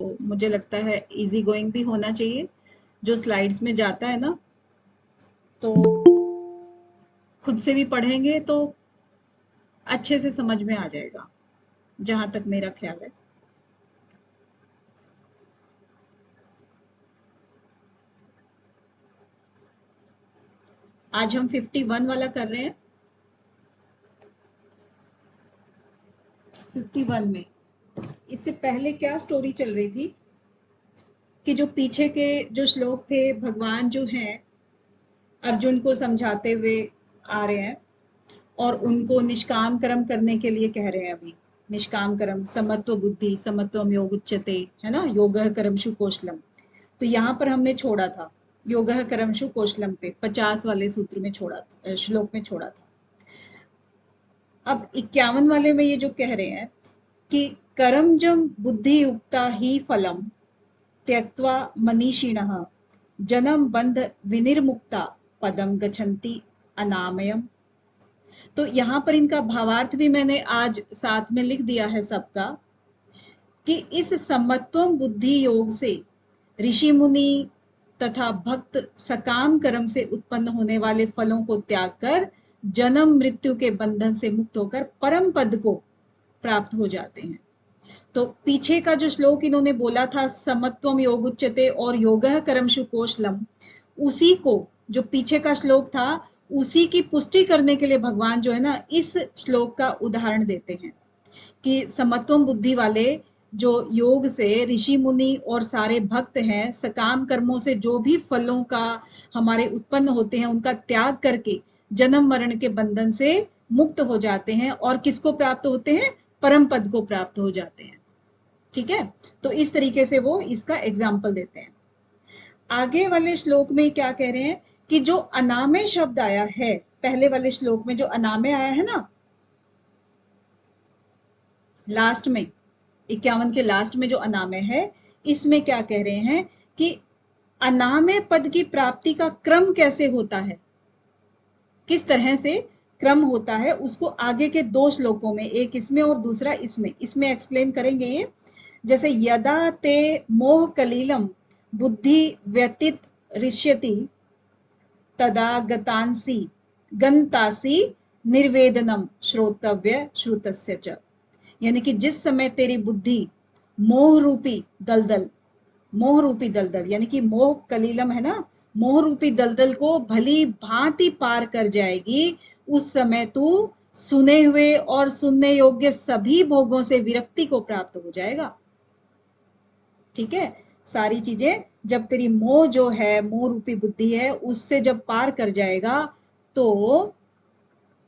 तो मुझे लगता है इजी गोइंग भी होना चाहिए। जो स्लाइड्स में जाता है ना, तो खुद से भी पढ़ेंगे तो अच्छे से समझ में आ जाएगा, जहां तक मेरा ख्याल है। आज हम 51 वाला कर रहे हैं। 51 में इससे पहले क्या स्टोरी चल रही थी कि जो पीछे के जो श्लोक थे, भगवान जो हैं अर्जुन को समझाते हुए आ रहे हैं और उनको निष्काम कर्म करने के लिए कह रहे हैं। अभी निष्काम कर्म, समत्व बुद्धि समत्वम योग उच्यते, है ना, योगः कर्मसु कौशलम। तो यहाँ पर हमने छोड़ा था योगः कर्मसु कौशलम पे, 50 वाले सूत्र में छोड़ा था, श्लोक में छोड़ा था। अब 51 वाले में ये जो कह रहे हैं कि कर्मजम बुद्धि युक्ता ही फलम त्यक्त्वा मनीषिणः जन्म बंध विनिर्मुक्ता पदम गच्छन्ति अनामयम। तो यहाँ पर इनका भावार्थ भी मैंने आज साथ में लिख दिया है सबका, कि इस समत्वम बुद्धि योग से ऋषि मुनि तथा भक्त सकाम कर्म से उत्पन्न होने वाले फलों को त्याग कर जन्म मृत्यु के बंधन से मुक्त होकर परम पद को प्राप्त हो जाते हैं। तो पीछे का जो श्लोक इन्होंने बोला था समत्वम योग उच्यते और योगः कर्मसु कौशलम, उसी को, जो पीछे का श्लोक था, उसी की पुष्टि करने के लिए भगवान जो है ना इस श्लोक का उदाहरण देते हैं कि समत्वम बुद्धि वाले जो योग से ऋषि मुनि और सारे भक्त हैं, सकाम कर्मों से जो भी फलों का हमारे उत्पन्न होते हैं उनका त्याग करके जन्म मरण के बंधन से मुक्त हो जाते हैं और किसको प्राप्त होते हैं, परम पद को प्राप्त हो जाते हैं। ठीक है, तो इस तरीके से वो इसका एग्जाम्पल देते हैं। आगे वाले श्लोक में क्या कह रहे हैं कि जो अनामय शब्द आया है, पहले वाले श्लोक में जो अनामय आया है ना, लास्ट में 51 के लास्ट में जो अनामय है, इसमें क्या कह रहे हैं कि अनामय पद की प्राप्ति का क्रम कैसे होता है, किस तरह से क्रम होता है, उसको आगे के 2 श्लोकों में, एक इसमें और दूसरा इसमें एक्सप्लेन करेंगे ये। जैसे यदा ते मोह कलीलम बुद्धि व्यतीत ऋष्यति तदा गतांसी गंतासी निर्वेदनम श्रोतव्य श्रुतस्य च। यानी कि जिस समय तेरी बुद्धि मोह रूपी दलदल यानी कि मोह कलीलम है ना, मोह रूपी दलदल को भली भांति पार कर जाएगी, उस समय तू सुने हुए और सुनने योग्य सभी भोगों से विरक्ति को प्राप्त हो जाएगा। ठीक है, सारी चीजें जब तेरी मोह जो है, मोह रूपी बुद्धि है, उससे जब पार कर जाएगा तो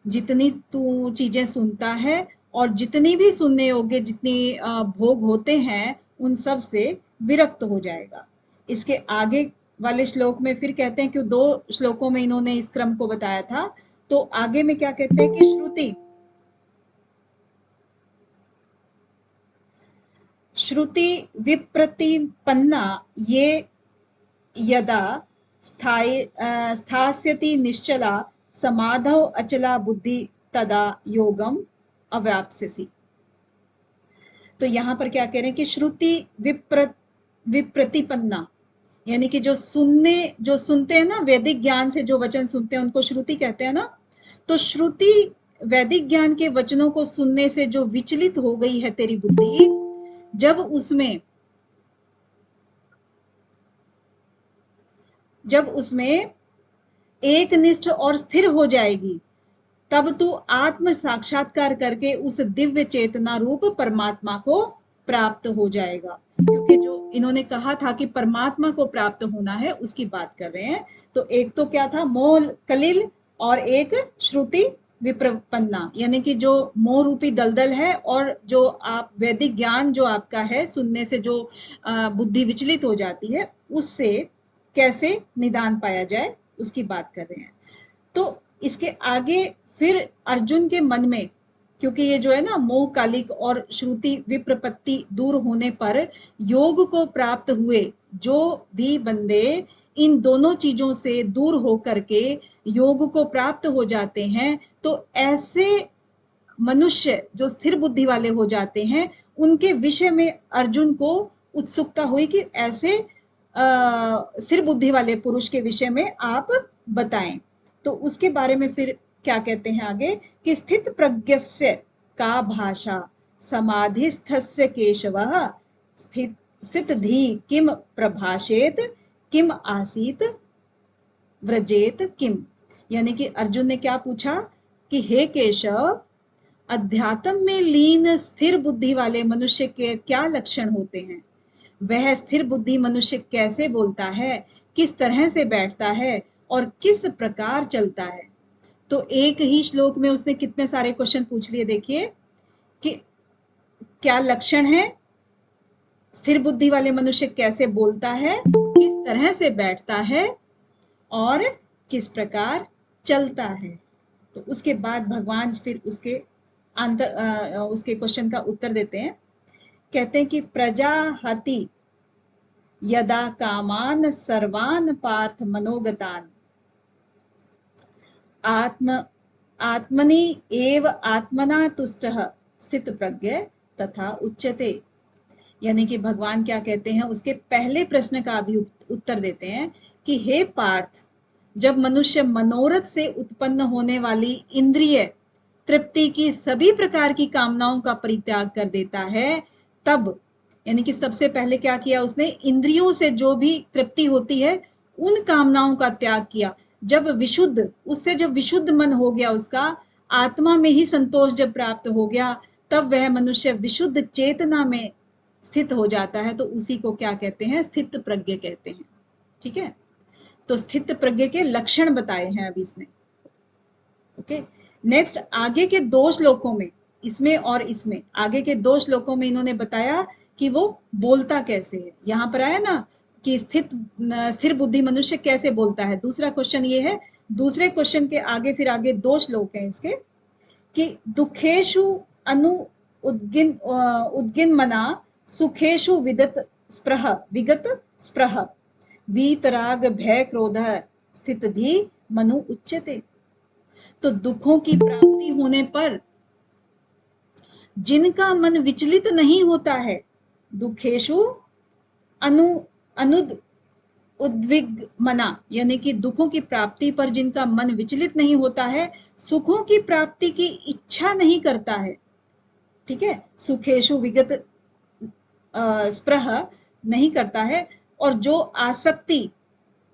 जितनी तू चीजें सुनता है और जितनी भी सुनने योग्य जितनी भोग होते हैं उन सब से विरक्त हो जाएगा। इसके आगे वाले श्लोक में फिर कहते हैं कि 2 श्लोकों में इन्होंने इस क्रम को बताया था। तो आगे में क्या कहते हैं कि श्रुति विप्रतिपन्ना ये यदा स्थास्यति निश्चला समाधौ अचला बुद्धि तदा योगम अव्याप्स्यसि। तो यहाँ पर क्या कह रहे हैं कि श्रुति विप्रतिपन्ना, यानी कि जो सुनते हैं ना, वैदिक ज्ञान से जो वचन सुनते हैं उनको श्रुति कहते हैं ना। तो श्रुति वैदिक ज्ञान के वचनों को सुनने से जो विचलित हो गई है तेरी बुद्धि, जब उसमें एक निष्ठ और स्थिर हो जाएगी, तब तू आत्म साक्षात्कार करके उस दिव्य चेतना रूप परमात्मा को प्राप्त हो जाएगा। क्योंकि जो इन्होंने कहा था कि परमात्मा को प्राप्त होना है, उसकी बात कर रहे हैं। तो एक तो क्या था, मोह कलिल, और एक श्रुति विप्रपन्ना, यानी कि जो मोह रूपी दलदल है और जो आप वैदिक ज्ञान जो आपका है, सुनने से जो बुद्धि विचलित हो जाती है, उससे कैसे निदान पाया जाए उसकी बात कर रहे हैं। तो इसके आगे फिर अर्जुन के मन में, क्योंकि ये जो है ना मोह कालिक और श्रुति विप्रपत्ति दूर होने पर योग को प्राप्त हुए जो भी बंदे इन दोनों चीजों से दूर होकर के योग को प्राप्त हो जाते हैं, तो ऐसे मनुष्य जो स्थिर बुद्धि वाले हो जाते हैं, उनके विषय में अर्जुन को उत्सुकता हुई कि ऐसे स्थिर बुद्धि वाले पुरुष के विषय में आप बताएं। तो उसके बारे में फिर क्या कहते हैं आगे कि स्थित प्रज्ञस्य का भाषा समाधिस्थस्य केशवः स्थित स्थित धी किम प्रभाषेत किम आसीत व्रजेत किम। यानी कि अर्जुन ने क्या पूछा कि हे केशव, अध्यात्म में लीन स्थिर बुद्धि वाले मनुष्य के क्या लक्षण होते हैं, वह स्थिर बुद्धि मनुष्य कैसे बोलता है, किस तरह से बैठता है और किस प्रकार चलता है। तो एक ही श्लोक में उसने कितने सारे क्वेश्चन पूछ लिए, देखिए कि क्या लक्षण है, स्थिर बुद्धि वाले मनुष्य कैसे बोलता है, किस तरह से बैठता है और किस प्रकार चलता है। तो उसके बाद भगवान फिर उसके क्वेश्चन का उत्तर देते हैं। कहते हैं कि प्रजाहति यदा कामान सर्वान पार्थ मनोगतान आत्मनि एव आत्मना तुष्टः स्थित प्रज्ञ तथा उच्यते। यानी कि भगवान क्या कहते हैं, उसके पहले प्रश्न का भी उत्तर देते हैं कि हे पार्थ, जब मनुष्य मनोरथ से उत्पन्न होने वाली इंद्रिय तृप्ति की सभी प्रकार की कामनाओं का परित्याग कर देता है, तब यानी कि सबसे पहले क्या किया उसने, इंद्रियों से जो भी तृप्ति होती है उन कामनाओं का त्याग किया। जब विशुद्ध मन हो गया उसका, आत्मा में ही संतोष जब प्राप्त हो गया, तब वह मनुष्य विशुद्ध चेतना में स्थित हो जाता है। तो उसी को क्या कहते हैं, स्थित प्रज्ञ कहते हैं। ठीक है, तो स्थित प्रज्ञ के लक्षण बताए हैं अभी इसने। ओके, नेक्स्ट आगे के 2 श्लोकों में, इसमें और इसमें आगे के 2 श्लोकों में इन्होंने बताया कि वो बोलता कैसे है। यहां पर आया ना कि स्थिर बुद्धि मनुष्य कैसे बोलता है। दूसरा क्वेश्चन ये है, दूसरे क्वेश्चन के आगे फिर आगे 2 श्लोक हैं इसके कि दुखेशु अनु उद्गिन मना सुखेशु विगत स्पृह वीतराग भय क्रोध स्थित धी मनु उच्यते। तो दुखों की प्राप्ति होने पर जिनका मन विचलित नहीं होता है, दुखेशु अनुद उद्विग मना, यानी कि दुखों की प्राप्ति पर जिनका मन विचलित नहीं होता है, सुखों की प्राप्ति की इच्छा नहीं करता है। ठीक है, सुखेशु विगत स्पृह नहीं करता है, और जो आसक्ति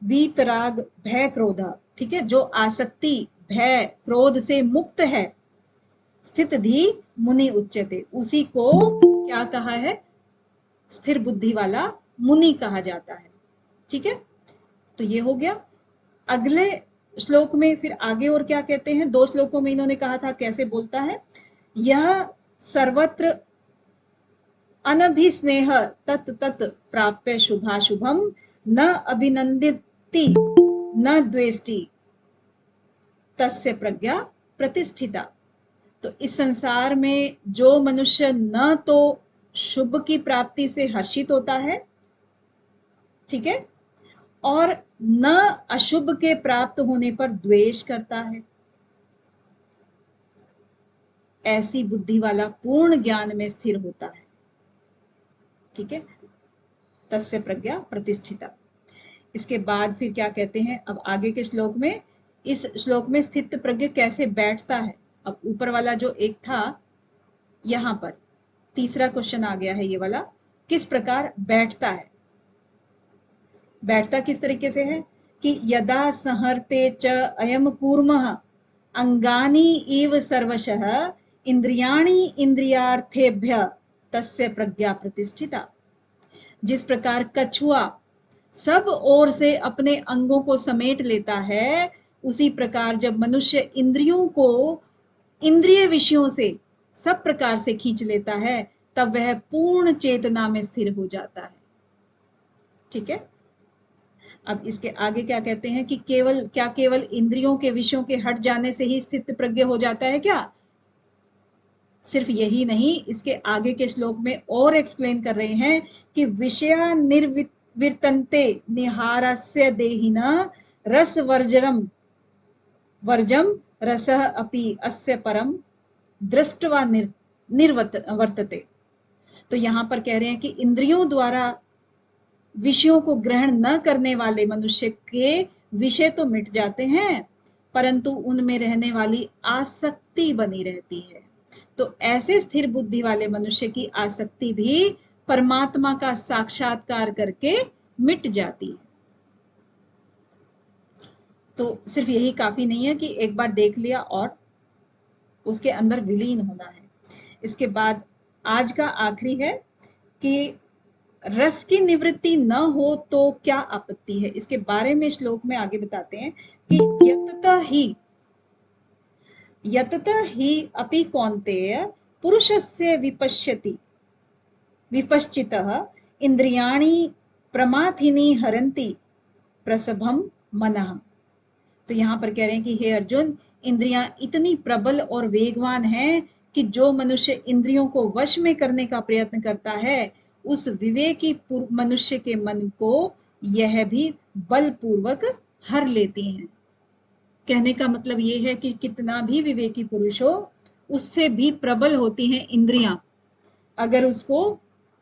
वीतराग भय क्रोध, ठीक है, जो आसक्ति भय क्रोध से मुक्त है, स्थित धी मुनि उच्यते, उसी को क्या कहा है, स्थिर बुद्धि वाला मुनि कहा जाता है। ठीक है, तो ये हो गया। अगले श्लोक में फिर आगे और क्या कहते हैं, 2 श्लोकों में इन्होंने कहा था कैसे बोलता है, यह सर्वत्र अनभिस्नेह तत् तत् प्राप्य शुभाशुभम न अभिनंदिति न द्वेष्टि तस्य प्रज्ञा प्रतिष्ठिता। तो इस संसार में जो मनुष्य न तो शुभ की प्राप्ति से हर्षित होता है, ठीक है, और न अशुभ के प्राप्त होने पर द्वेष करता है, ऐसी बुद्धि वाला पूर्ण ज्ञान में स्थिर होता है। ठीक है, तस्य प्रज्ञा प्रतिष्ठिता। इसके बाद फिर क्या कहते हैं, अब आगे के श्लोक में, इस श्लोक में स्थित प्रज्ञ कैसे बैठता है। अब ऊपर वाला जो एक था, यहां पर तीसरा क्वेश्चन आ गया है ये वाला, किस प्रकार बैठता है। बैठता किस तरीके से है कि यदा संहरते च अयम कूर्मः अंगानि इव सर्वशः इंद्रियाणि इंद्रियार्थेभ्य तस्य प्रज्ञा प्रतिष्ठिता। जिस प्रकार कछुआ सब ओर से अपने अंगों को समेट लेता है, उसी प्रकार जब मनुष्य इंद्रियों को इंद्रिय विषयों से सब प्रकार से खींच लेता है, तब वह पूर्ण चेतना में स्थिर हो जाता है। ठीक है, अब इसके आगे क्या कहते हैं कि केवल इंद्रियों के विषयों के हट जाने से ही स्थित प्रज्ञ हो जाता है क्या। सिर्फ यही नहीं, इसके आगे के श्लोक में और एक्सप्लेन कर रहे हैं कि विषया निर्वितन्ते निहारस्य देहिना रस वर्जम रसः अपि अस्य परम दृष्ट्वा वर्तते। तो यहाँ पर कह रहे हैं कि इंद्रियों द्वारा विषयों को ग्रहण न करने वाले मनुष्य के विषय तो मिट जाते हैं, परंतु उनमें रहने वाली आसक्ति बनी रहती है। तो ऐसे स्थिर बुद्धि वाले मनुष्य की आसक्ति भी परमात्मा का साक्षात्कार करके मिट जाती है। तो सिर्फ यही काफी नहीं है कि एक बार देख लिया और उसके अंदर विलीन होना है। इसके बाद आज का आखिरी है कि रस की निवृत्ति न हो तो क्या आपत्ति है। इसके बारे में श्लोक में आगे बताते हैं कि यततः ही अपि कौन्तेय पुरुषस्य विपश्चितः इंद्रियाणि प्रमाथिनी हरन्ति प्रसभम मनः। तो यहाँ पर कह रहे हैं कि हे अर्जुन, इंद्रियां इतनी प्रबल और वेगवान हैं कि जो मनुष्य इंद्रियों को वश में करने का प्रयत्न करता है, उस विवेकी मनुष्य के मन को यह भी बलपूर्वक हर लेती हैं। कहने का मतलब ये है कि कितना भी विवेकी पुरुष हो, उससे भी प्रबल होती हैं इंद्रियां। अगर उसको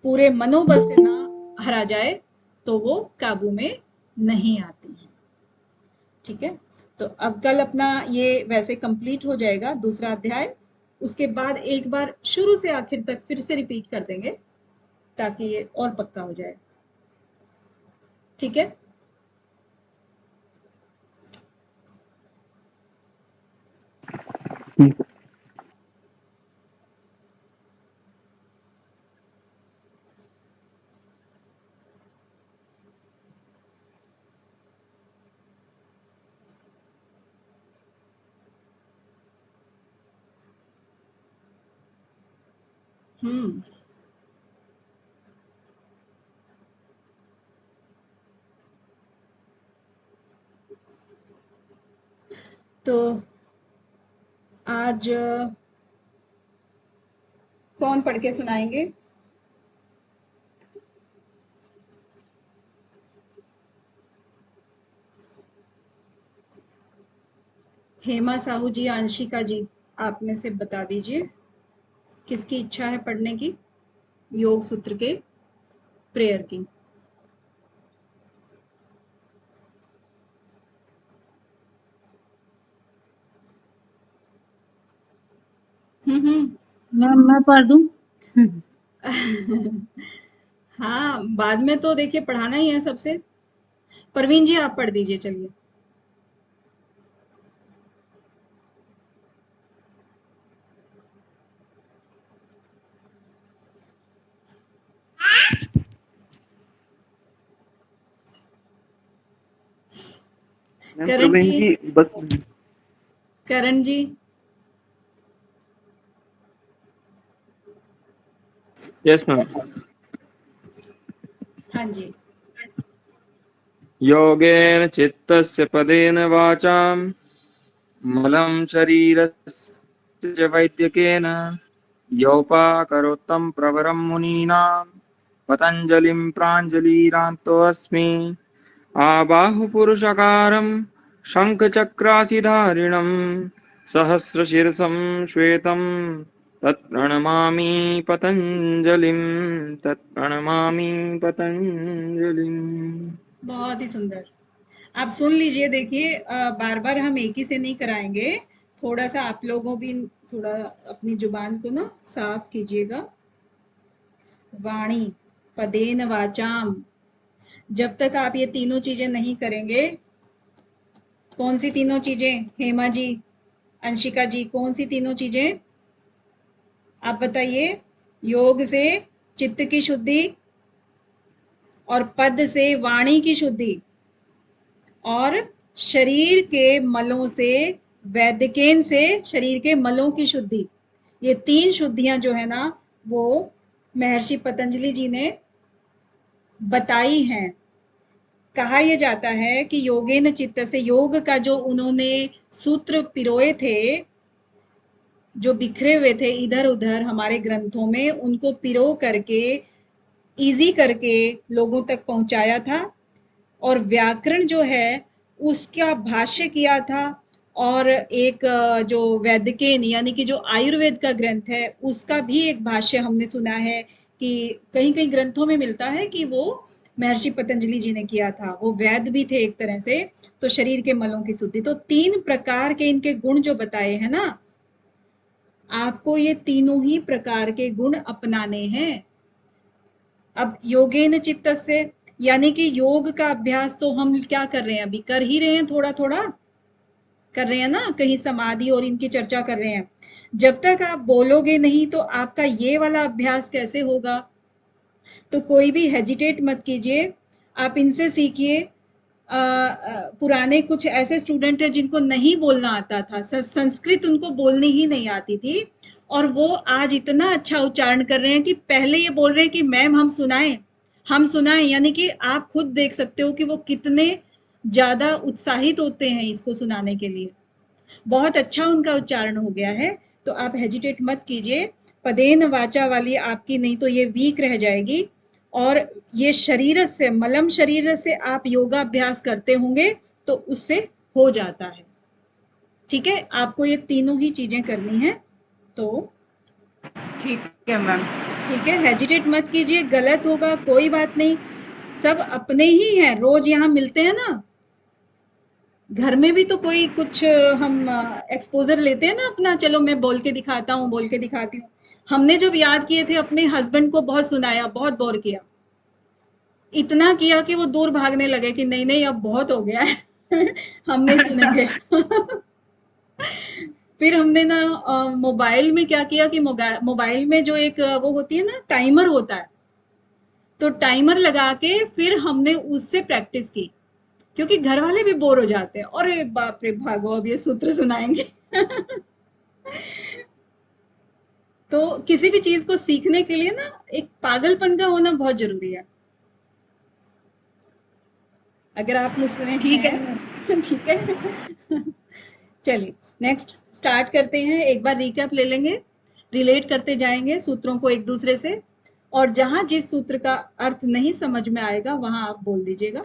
पूरे मनोबल से ना हरा जाए तो वो काबू में नहीं आती है। ठीक है, तो अब कल अपना ये वैसे कंप्लीट हो जाएगा दूसरा अध्याय। उसके बाद एक बार शुरू से आखिर तक फिर से रिपीट कर देंगे ताकि ये और पक्का हो जाए। ठीक है, हम्म, तो आज कौन पढ़ के सुनाएंगे? हेमा साहू जी, आंशिका जी, आप में से बता दीजिए किसकी इच्छा है पढ़ने की योग सूत्र के प्रेयर की। मैं पढ़ दूं? हाँ, बाद में तो देखिए पढ़ाना ही है सबसे। परवीन जी आप पढ़ दीजिए, चलिए। करण प्रवीण जी, जी बस। करण जी, यस मैम। हाँ जी। योगेन चित्तस्य पदेन वाचां मलं शरीरस्य च वैद्यकेन योपाकरोत्तं प्रवरं मुनीनां पतञ्जलिं प्राञ्जलिरान्तोऽस्मि आबाहुपुरुषकारं शङ्खचक्रासिधारिणं सहस्रशीर्षं श्वेतं तत्प्रणमामि पतञ्जलिं तत्प्रणमामि पतञ्जलिं। बहुत ही सुंदर। आप सुन लीजिए, देखिए बार बार हम एक ही से नहीं कराएंगे। थोड़ा सा आप लोगों भी थोड़ा अपनी जुबान को ना साफ कीजिएगा। वाणी, पदेन वाचाम, जब तक आप ये तीनों चीजें नहीं करेंगे। कौन सी तीनों चीजें हेमा जी, अंशिका जी, कौन सी तीनों चीजें आप बताइए? योग से चित्त की शुद्धि, और पद से वाणी की शुद्धि, और शरीर के मलों से, वैदिकेन से शरीर के मलों की शुद्धि। ये तीन शुद्धियां जो है ना, वो महर्षि पतंजलि जी ने बताई हैं। कहा यह जाता है कि योगेन चित्त से, योग का जो उन्होंने सूत्र पिरोए थे, जो बिखरे हुए थे इधर उधर हमारे ग्रंथों में, उनको पिरो करके इजी करके लोगों तक पहुंचाया था। और व्याकरण जो है उसका भाष्य किया था। और एक जो वैदिकेन यानी कि जो आयुर्वेद का ग्रंथ है, उसका भी एक भाष्य हमने सुना है कि कहीं कहीं ग्रंथों में मिलता है कि वो महर्षि पतंजलि जी ने किया था, वो वैद्य भी थे एक तरह से, तो शरीर के मलों की शुद्धि। तो 3 प्रकार के इनके गुण जो बताए हैं ना, आपको ये तीनों ही प्रकार के गुण अपनाने हैं। अब योगेन चित्तस्य, यानी कि योग का अभ्यास तो हम क्या कर रहे हैं, अभी कर ही रहे हैं, थोड़ा थोड़ा कर रहे हैं ना, कहीं समाधि और इनकी चर्चा कर रहे हैं। जब तक आप बोलोगे नहीं तो आपका ये वाला अभ्यास कैसे होगा। तो कोई भी हेजिटेट मत कीजिए, आप इनसे सीखिए। पुराने कुछ ऐसे स्टूडेंट हैं जिनको नहीं बोलना आता था, संस्कृत उनको बोलनी ही नहीं आती थी, और वो आज इतना अच्छा उच्चारण कर रहे हैं कि पहले ये बोल रहे हैं कि मैम हम सुनाएं, यानी कि आप खुद देख सकते हो कि वो कितने ज्यादा उत्साहित होते हैं इसको सुनाने के लिए। बहुत अच्छा उनका उच्चारण हो गया है। तो आप हेजिटेट मत कीजिए, पदेन वाचा वाली आपकी नहीं तो ये वीक रह जाएगी। और ये शरीर से, मलम शरीर से आप योगाभ्यास करते होंगे तो उससे हो जाता है। ठीक है, आपको ये तीनों ही चीजें करनी है। तो ठीक है मैम। ठीक है, हेजिटेट मत कीजिए, गलत होगा कोई बात नहीं, सब अपने ही हैं, रोज यहाँ मिलते हैं ना, घर में भी तो कोई कुछ हम एक्सपोजर लेते हैं ना अपना, चलो मैं बोल के दिखाता हूँ, बोल के दिखाती हूँ। हमने जब याद किए थे अपने हस्बैंड को बहुत सुनाया, बहुत बोर किया, इतना किया कि वो दूर भागने लगे कि नहीं नहीं अब बहुत हो गया है हम नहीं सुनेंगे फिर हमने ना मोबाइल में क्या किया कि मोबाइल में जो एक वो होती है ना, टाइमर होता है, तो टाइमर लगा के फिर हमने उससे प्रैक्टिस की, क्योंकि घर वाले भी बोर हो जाते हैं, अरे बाप रे भागो अब ये सूत्र सुनाएंगे तो किसी भी चीज को सीखने के लिए ना एक पागलपन का होना बहुत जरूरी है। अगर आप मुझसे ठीक हैं है। ठीक है चलिए नेक्स्ट स्टार्ट करते हैं, एक बार रिकैप ले लेंगे, रिलेट करते जाएंगे सूत्रों को एक दूसरे से, और जहां जिस सूत्र का अर्थ नहीं समझ में आएगा वहां आप बोल दीजिएगा।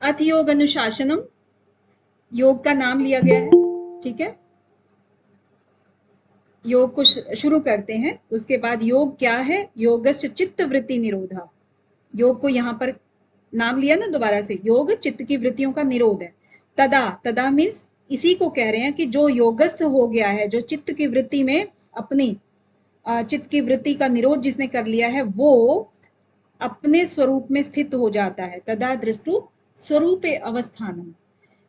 अथ योग अनुशासनम, योग का नाम लिया गया है। ठीक है, योग को शुरू करते हैं। उसके बाद योग क्या है, योगस्य चित्त वृत्ति निरोधा, योग को यहाँ पर नाम लिया ना दोबारा से, योग चित्त की वृत्तियों का निरोध है। तदा, तदा मीन्स इसी को कह रहे हैं कि जो योगस्थ हो गया है, जो चित्त की वृत्ति में अपनी चित्त की वृत्ति का निरोध जिसने कर लिया है, वो अपने स्वरूप में स्थित हो जाता है। तदा दृष्टु स्वरूपे अवस्थानम।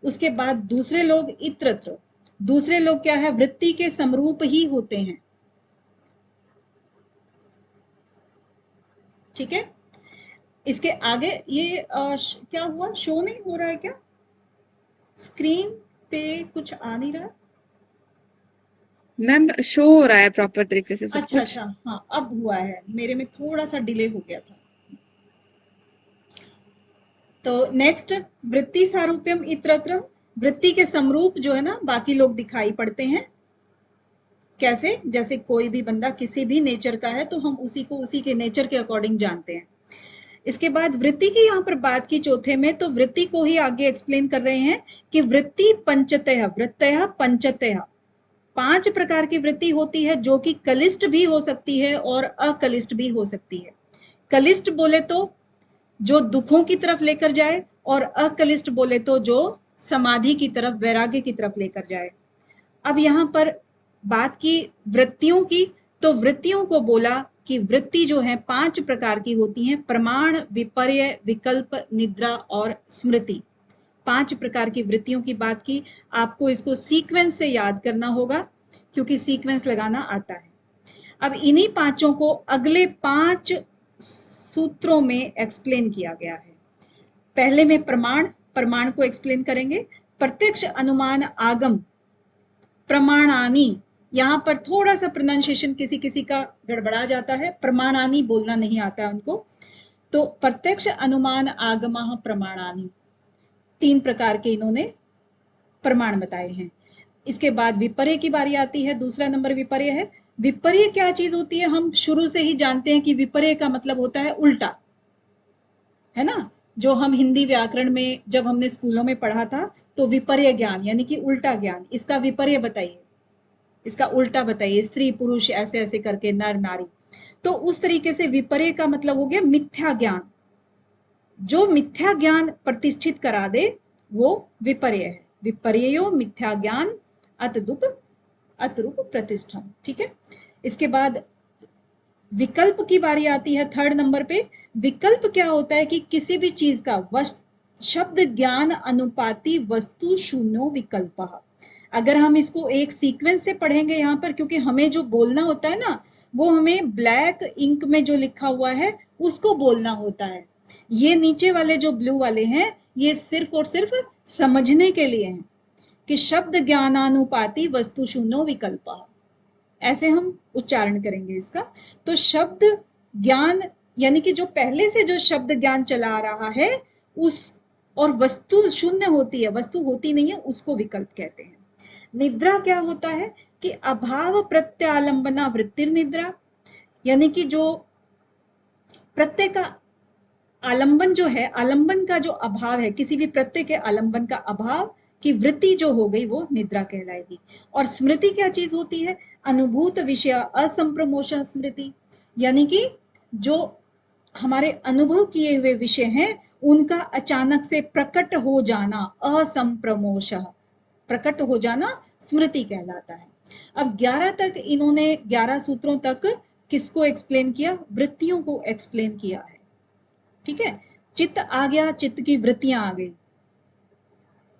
उसके बाद दूसरे लोग इत्रत्र, दूसरे लोग क्या है, वृत्ति के समरूप ही होते हैं। ठीक है, इसके आगे ये क्या हुआ, शो नहीं हो रहा है क्या, स्क्रीन पे कुछ आ नहीं रहा। मैम शो हो रहा है प्रॉपर तरीके से सब अच्छा कुछ। अच्छा, हाँ अब हुआ है, मेरे में थोड़ा सा डिले हो गया था। तो नेक्स्ट, वृत्ति सारूप्यम इत्रत्र, वृत्ति के समरूप जो है ना बाकी लोग दिखाई पड़ते हैं। कैसे, जैसे कोई भी बंदा किसी भी नेचर का है तो हम उसी को उसी के नेचर के अकॉर्डिंग जानते हैं। इसके बाद वृत्ति की यहाँ पर बात की चौथे में, तो वृत्ति को ही आगे एक्सप्लेन कर रहे हैं कि वृत्ति पंचतः, वृत्तयः पंचतः, 5 प्रकार की वृत्ति होती है, जो कि कलिष्ठ भी हो सकती है और अकलिष्ठ भी हो सकती है। कलिष्ठ बोले तो जो दुखों की तरफ लेकर जाए, और अकलिष्ठ बोले तो जो समाधि की तरफ, वैराग्य की तरफ लेकर जाए। अब यहाँ पर बात की वृत्तियों की, तो वृत्तियों को बोला कि वृत्ति जो है 5 प्रकार की होती हैं, प्रमाण, विपर्य, विकल्प, निद्रा और स्मृति। 5 प्रकार की वृत्तियों की बात की। आपको इसको सीक्वेंस से याद करना होगा, क्योंकि सीक्वेंस लगाना आता है। अब इन्हीं पांचों को अगले 5 सूत्रों में एक्सप्लेन किया गया है। पहले में प्रमाण, प्रमाण को एक्सप्लेन करेंगे। प्रत्यक्ष, अनुमान, आगम, प्रमाणानी, यहाँ पर थोड़ा सा प्रोनाउंसिएशन किसी किसी का गड़बड़ा जाता है, प्रमाणानी बोलना नहीं आता है उनको। तो प्रत्यक्ष, अनुमान, आगम, प्रमाणानी, 3 प्रकार के इन्होंने प्रमाण बताए हैं। इसके बाद विपर्य की बारी आती है, दूसरा नंबर विपर्य है। विपर्य क्या चीज होती है, हम शुरू से ही जानते हैं कि विपर्य का मतलब होता है उल्टा, है ना। जो हम हिंदी व्याकरण में जब हमने स्कूलों में पढ़ा था, तो विपर्य ज्ञान यानी कि उल्टा ज्ञान, इसका विपर्य बताइए, इसका उल्टा बताइए, स्त्री पुरुष ऐसे ऐसे करके, नर नारी। तो उस तरीके से विपर्य का मतलब हो गया मिथ्या ज्ञान। जो मिथ्या ज्ञान प्रतिष्ठित करा दे वो विपर्य है। विपर्यो मिथ्या ज्ञान अतरूप प्रतिष्ठा। ठीक है, इसके बाद विकल्प की बारी आती है 3rd नंबर पे। विकल्प क्या होता है कि किसी भी चीज का शब्द ज्ञान अनुपाति वस्तु शून्यो विकल्प। अगर हम इसको एक सीक्वेंस से पढ़ेंगे यहाँ पर, क्योंकि हमें जो बोलना होता है ना वो हमें ब्लैक इंक में जो लिखा हुआ है उसको बोलना होता है। ये नीचे वाले जो ब्लू वाले हैं ये सिर्फ और सिर्फ समझने के लिए हैं कि शब्द ज्ञानानुपाति वस्तु शून्यो विकल्प, ऐसे हम उच्चारण करेंगे इसका। तो शब्द ज्ञान यानी कि जो पहले से जो शब्द ज्ञान चला आ रहा है उस, और वस्तु शून्य होती है, वस्तु होती नहीं है, उसको विकल्प कहते हैं। निद्रा क्या होता है कि अभाव प्रत्यालंबना वृत्तिर निद्रा, यानी कि जो प्रत्यय का आलंबन जो है, आलंबन का जो अभाव है, किसी भी प्रत्यय के आलंबन का अभाव की वृत्ति जो हो गई वो निद्रा कहलाएगी। और स्मृति क्या चीज होती है? अनुभूत विषय असंप्रमोशन स्मृति, यानी कि जो हमारे अनुभव किए हुए विषय हैं उनका अचानक से प्रकट हो जाना, असंप्रमोश, प्रकट हो जाना स्मृति कहलाता है। अब 11 तक इन्होंने 11 सूत्रों तक किसको एक्सप्लेन किया? वृत्तियों को एक्सप्लेन किया है। ठीक है, चित्त आ गया, चित्त की वृत्तियां आ गई।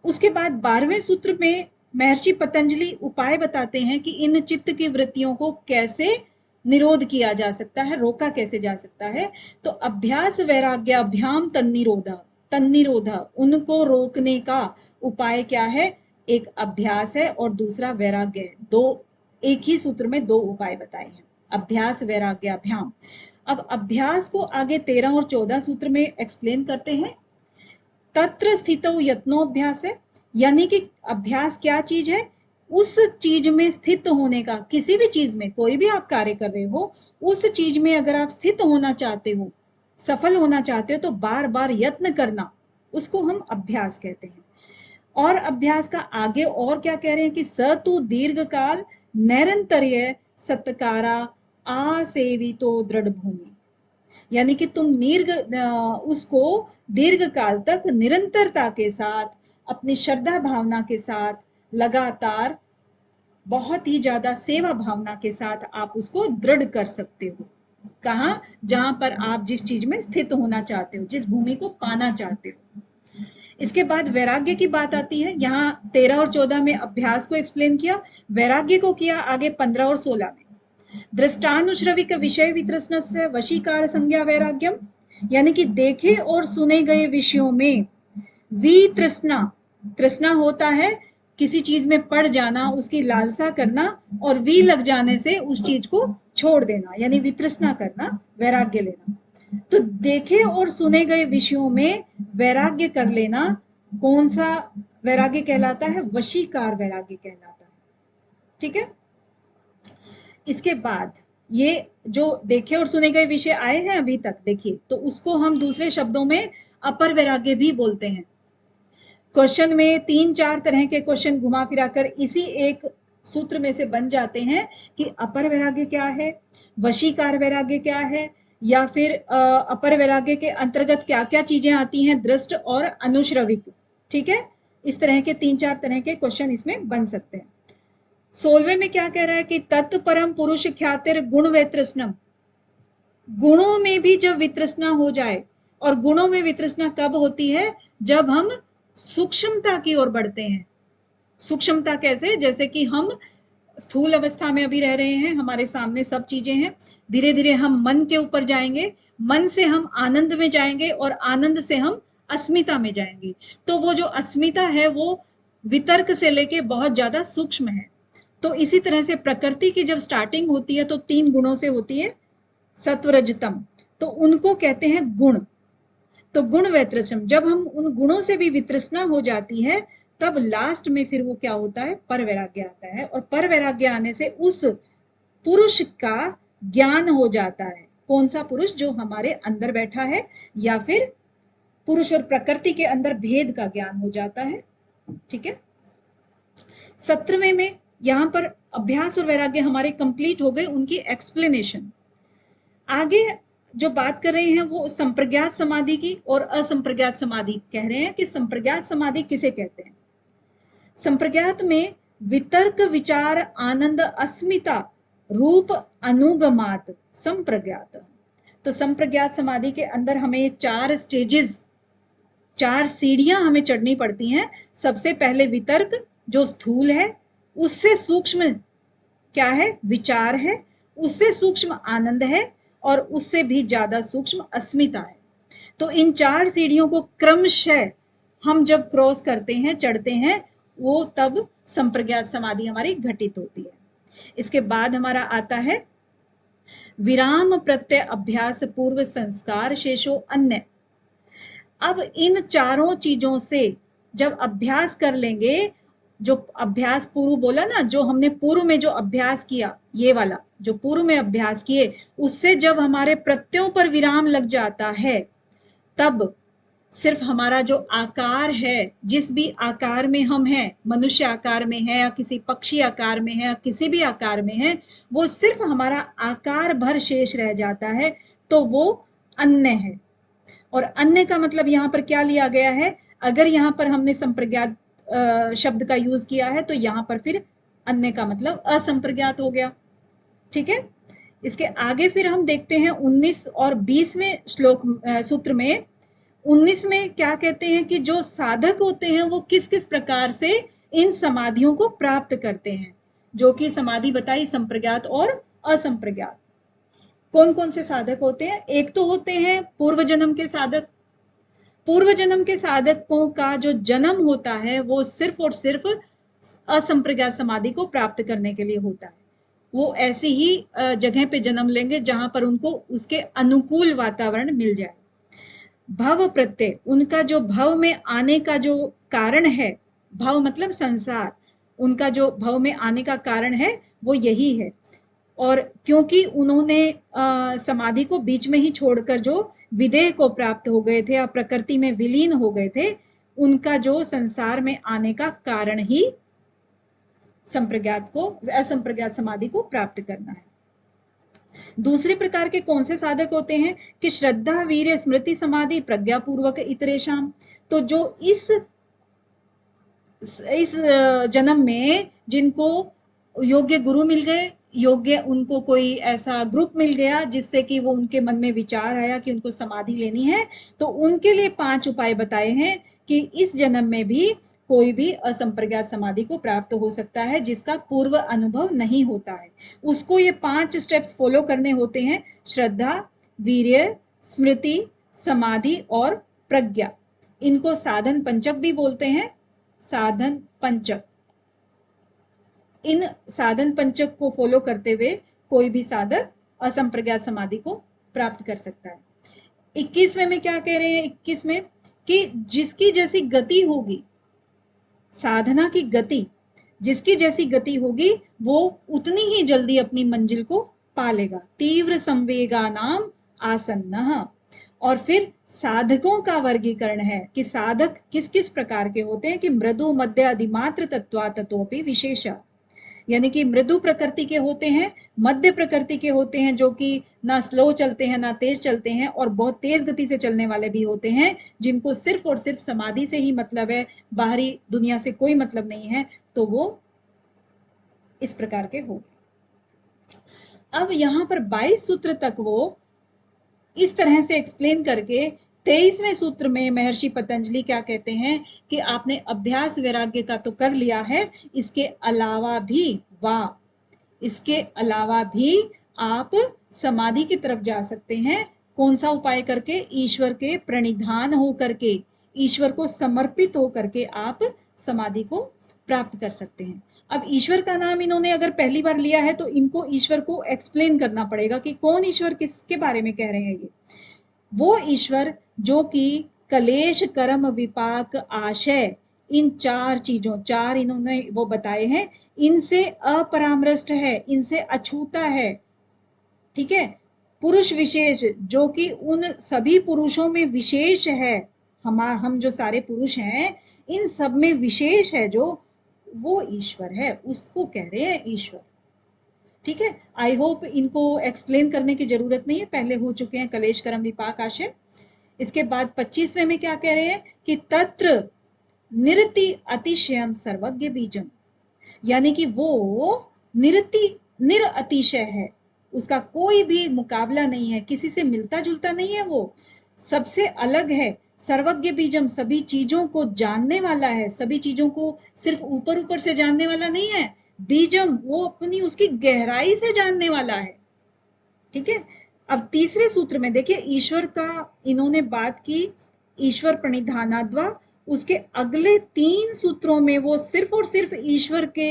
उसके बाद 12वें सूत्र में महर्षि पतंजलि उपाय बताते हैं कि इन चित्त की वृत्तियों को कैसे निरोध किया जा सकता है, रोका कैसे जा सकता है। तो अभ्यास वैराग्याभ्याम तन्निरोध, उनको रोकने का उपाय क्या है? एक अभ्यास है और दूसरा वैराग्य है। दो, एक ही सूत्र में 2 उपाय बताए हैं, अभ्यास वैराग्याभ्याम। अब अभ्यास को आगे 13 और 14 सूत्र में एक्सप्लेन करते हैं। तत्र स्थितो यत्नोभ्यास है, यानी कि अभ्यास क्या चीज है? उस चीज में स्थित होने का, किसी भी चीज में, कोई भी आप कार्य कर रहे हो उस चीज में अगर आप स्थित होना चाहते हो, सफल होना चाहते हो, तो बार बार यत्न करना, उसको हम अभ्यास कहते हैं। और अभ्यास का आगे और क्या कह रहे हैं कि स तु दीर्घ काल नैरंतर्य सत्कारा आसेवितो दृढ़ भूमि, यानी कि तुम उसको दीर्घ काल तक निरंतरता के साथ, अपनी श्रद्धा भावना के साथ, लगातार बहुत ही ज्यादा सेवा भावना के साथ आप उसको दृढ़ कर सकते हो। कहाँ? जहां पर आप जिस चीज में स्थित होना चाहते हो, जिस भूमि को पाना चाहते हो। इसके बाद वैराग्य की बात आती है। यहाँ 13 और 14 में अभ्यास को एक्सप्लेन किया, वैराग्य को किया आगे 15 और 16 में। दृष्टानुश्रविक विषय वितृष्णस्य वशीकार संज्ञा वैराग्यम, यानी कि देखे और सुने गए विषयों में वितृष्णा, तृष्णा होता है किसी चीज में पड़ जाना, उसकी लालसा करना, और वी लग जाने से उस चीज को छोड़ देना, यानी वितृष्णा करना, वैराग्य लेना। तो देखे और सुने गए विषयों में वैराग्य कर लेना, कौन सा वैराग्य कहलाता है? वशीकार वैराग्य कहलाता है। ठीक है, इसके बाद ये जो देखे और सुने गए विषय आए हैं अभी तक, देखिए, तो उसको हम दूसरे शब्दों में अपर वैराग्य भी बोलते हैं। क्वेश्चन में 3-4 तरह के क्वेश्चन घुमा फिरा कर इसी एक सूत्र में से बन जाते हैं कि अपर वैराग्य क्या है, वशीकार वैराग्य क्या है, या फिर अपर वैराग्य के अंतर्गत क्या क्या चीजें आती हैं, दृष्ट और अनुश्रविक। ठीक है, इस तरह के 3-4 तरह के क्वेश्चन इसमें बन सकते हैं। 16वें में क्या कह रहा है कि तत्परम पुरुष ख्यातिर गुण वितृष्णम, गुणों में भी जब वितृष्णा हो जाए, और गुणों में वितृष्णा कब होती है? जब हम सूक्ष्मता की ओर बढ़ते हैं। सूक्ष्मता कैसे? जैसे कि हम स्थूल अवस्था में अभी रह रहे हैं, हमारे सामने सब चीजें हैं, धीरे धीरे हम मन के ऊपर जाएंगे, मन से हम आनंद में जाएंगे, और आनंद से हम अस्मिता में जाएंगे। तो वो जो अस्मिता है वो वितर्क से लेके बहुत ज्यादा सूक्ष्म है। तो इसी तरह से प्रकृति की जब स्टार्टिंग होती है तो 3 गुणों से होती है, सत्वरजतम, तो उनको कहते हैं गुण। तो गुण वैतृष्णम, जब हम उन गुणों से भी वितृष्णा हो जाती है तब लास्ट में फिर वो क्या होता है? पर वैराग्य आता है, और पर वैराग्य आने से उस पुरुष का ज्ञान हो जाता है। कौन सा पुरुष? जो हमारे अंदर बैठा है, या फिर पुरुष और प्रकृति के अंदर भेद का ज्ञान हो जाता है। ठीक है, 17वें में यहाँ पर अभ्यास और वैराग्य हमारे कंप्लीट हो गए, उनकी एक्सप्लेनेशन। आगे जो बात कर रहे हैं वो संप्रज्ञात समाधि की और असंप्रज्ञात समाधि कह रहे हैं कि संप्रज्ञात समाधि किसे कहते हैं। संप्रज्ञात में वितर्क विचार आनंद अस्मिता रूप अनुगमात संप्रज्ञात। तो संप्रज्ञात समाधि के अंदर हमें 4 स्टेजेस, 4 सीढ़ियां हमें चढ़नी पड़ती हैं। सबसे पहले वितर्क जो स्थूल है, उससे सूक्ष्म क्या है, विचार है, उससे सूक्ष्म आनंद है और उससे भी ज्यादा सूक्ष्म अस्मिता है। तो इन 4 सीढ़ियों को क्रमशः हम जब क्रॉस करते हैं, चढ़ते हैं, वो तब संप्रज्ञात समाधि हमारी घटित होती है। इसके बाद हमारा आता है विराम प्रत्यय अभ्यास पूर्व संस्कार शेषो अन्य। अब इन चारों चीजों से जब अभ्यास कर लेंगे, जो अभ्यास पूर्व बोला ना, जो हमने पूर्व में जो अभ्यास किया, ये वाला जो पूर्व में अभ्यास किए, उससे जब हमारे प्रत्ययों पर विराम लग जाता है, तब सिर्फ हमारा जो आकार है, जिस भी आकार में हम हैं, मनुष्य आकार में है या किसी पक्षी आकार में है या किसी भी आकार में है, वो सिर्फ हमारा आकार भर शेष रह जाता है, तो वो अन्य है। और अन्य का मतलब यहाँ पर क्या लिया गया है, अगर यहाँ पर हमने संप्रज्ञात शब्द का यूज किया है तो यहाँ पर फिर अन्य का मतलब असंप्रज्ञात हो गया। ठीक है, इसके आगे फिर हम देखते हैं 19 और 20वें श्लोक सूत्र में 19 में क्या कहते हैं कि जो साधक होते हैं वो किस किस प्रकार से इन समाधियों को प्राप्त करते हैं, जो कि समाधि बताई संप्रज्ञात और असंप्रज्ञात। कौन कौन से साधक होते हैं? एक तो होते हैं पूर्व जन्म के साधक। पूर्व जन्म के साधकों का जो जन्म होता है वो सिर्फ और सिर्फ असंप्रज्ञात समाधि को प्राप्त करने के लिए होता है। वो ऐसी ही जगह पे जन्म लेंगे जहां पर उनको उसके अनुकूल वातावरण मिल जाए। भव प्रत्यय, उनका जो भव में आने का जो कारण है, भव मतलब संसार, उनका जो भव में आने का कारण है वो यही है। और क्योंकि उन्होंने समाधि को बीच में ही छोड़कर जो विदेह को प्राप्त हो गए थे या प्रकृति में विलीन हो गए थे, उनका जो संसार में आने का कारण ही संप्रज्ञात को, असंप्रज्ञात समाधि को प्राप्त करना है। दूसरे प्रकार के कौन से साधक होते हैं कि श्रद्धा वीर्य स्मृति समाधि प्रज्ञा पूर्वक इतरेशम। तो जो इस जन्म में जिनको योग्य गुरु मिल गए, योग्य उनको कोई ऐसा ग्रुप मिल गया जिससे कि वो उनके मन में विचार आया कि उनको समाधि लेनी है, तो उनके लिए 5 उपाय बताए हैं कि इस जन्म में भी कोई भी असंप्रज्ञात समाधि को प्राप्त हो सकता है जिसका पूर्व अनुभव नहीं होता है। उसको ये 5 स्टेप्स फॉलो करने होते हैं, श्रद्धा, वीर्य, स्मृति, समाधि और प्रज्ञा। इनको साधन पंचक भी बोलते हैं, साधन पंचक। इन साधन पंचक को फॉलो करते हुए कोई भी साधक असंप्रज्ञात समाधि को प्राप्त कर सकता है। 21वें में क्या कह रहे हैं, 21 में कि जिसकी जैसी गति होगी, साधना की गति, जिसकी जैसी गति होगी वो उतनी ही जल्दी अपनी मंजिल को पा लेगा। तीव्र संवेगा नाम आसन्न। और फिर साधकों का वर्गीकरण है कि साधक किस किस प्रकार के होते हैं कि मृदु मध्य अधिमात्र तत्वा ततोपि विशेषा, यानी कि मृदु प्रकृति के होते हैं, मध्य प्रकृति के होते हैं जो कि ना स्लो चलते हैं ना तेज चलते हैं, और बहुत तेज गति से चलने वाले भी होते हैं जिनको सिर्फ और सिर्फ समाधि से ही मतलब है, बाहरी दुनिया से कोई मतलब नहीं है, तो वो इस प्रकार के हो। अब यहाँ पर 22 सूत्र तक वो इस तरह से एक्सप्लेन करके 23वें सूत्र में महर्षि पतंजलि क्या कहते हैं कि आपने अभ्यास वैराग्य का तो कर लिया है, इसके अलावा भी, वाह, इसके अलावा भी आप समाधि की तरफ जा सकते हैं। कौन सा उपाय करके? ईश्वर के प्रणिधान हो करके, ईश्वर को समर्पित हो करके आप समाधि को प्राप्त कर सकते हैं। अब ईश्वर का नाम इन्होंने अगर पहली बार लिया है तो इनको ईश्वर को एक्सप्लेन करना पड़ेगा कि कौन ईश्वर किसके बारे में कह रहे हैं। ये वो ईश्वर जो कि कलेश कर्म विपाक आशय, इन 4 चीजों, 4 इन्होंने वो बताए हैं, इनसे अपरामृष्ट है, इनसे अछूता है। ठीक है, पुरुष विशेष, जो कि उन सभी पुरुषों में विशेष है, हम जो सारे पुरुष हैं इन सब में विशेष है, जो वो ईश्वर है, उसको कह रहे हैं ईश्वर। ठीक है, आई होप इनको एक्सप्लेन करने की जरूरत नहीं है, पहले हो चुके हैं कलेश कर्म विपाक आशय। इसके बाद 25वें में क्या कह रहे हैं कि तत्र निरति अतिशयम सर्वज्ञ बीजम, यानी कि वो निर अतिशय है, उसका कोई भी मुकाबला नहीं है, किसी से मिलता जुलता नहीं है, वो सबसे अलग है। सर्वज्ञ बीजम, सभी चीजों को जानने वाला है, सभी चीजों को सिर्फ ऊपर ऊपर से जानने वाला नहीं है। बीजम, वो अपनी उसकी गहराई से जानने वाला है। ठीक है, अब तीसरे सूत्र में देखिए ईश्वर का इन्होंने बात की, ईश्वर प्रणिधानाद्वा। उसके अगले 3 सूत्रों में वो सिर्फ और सिर्फ ईश्वर के,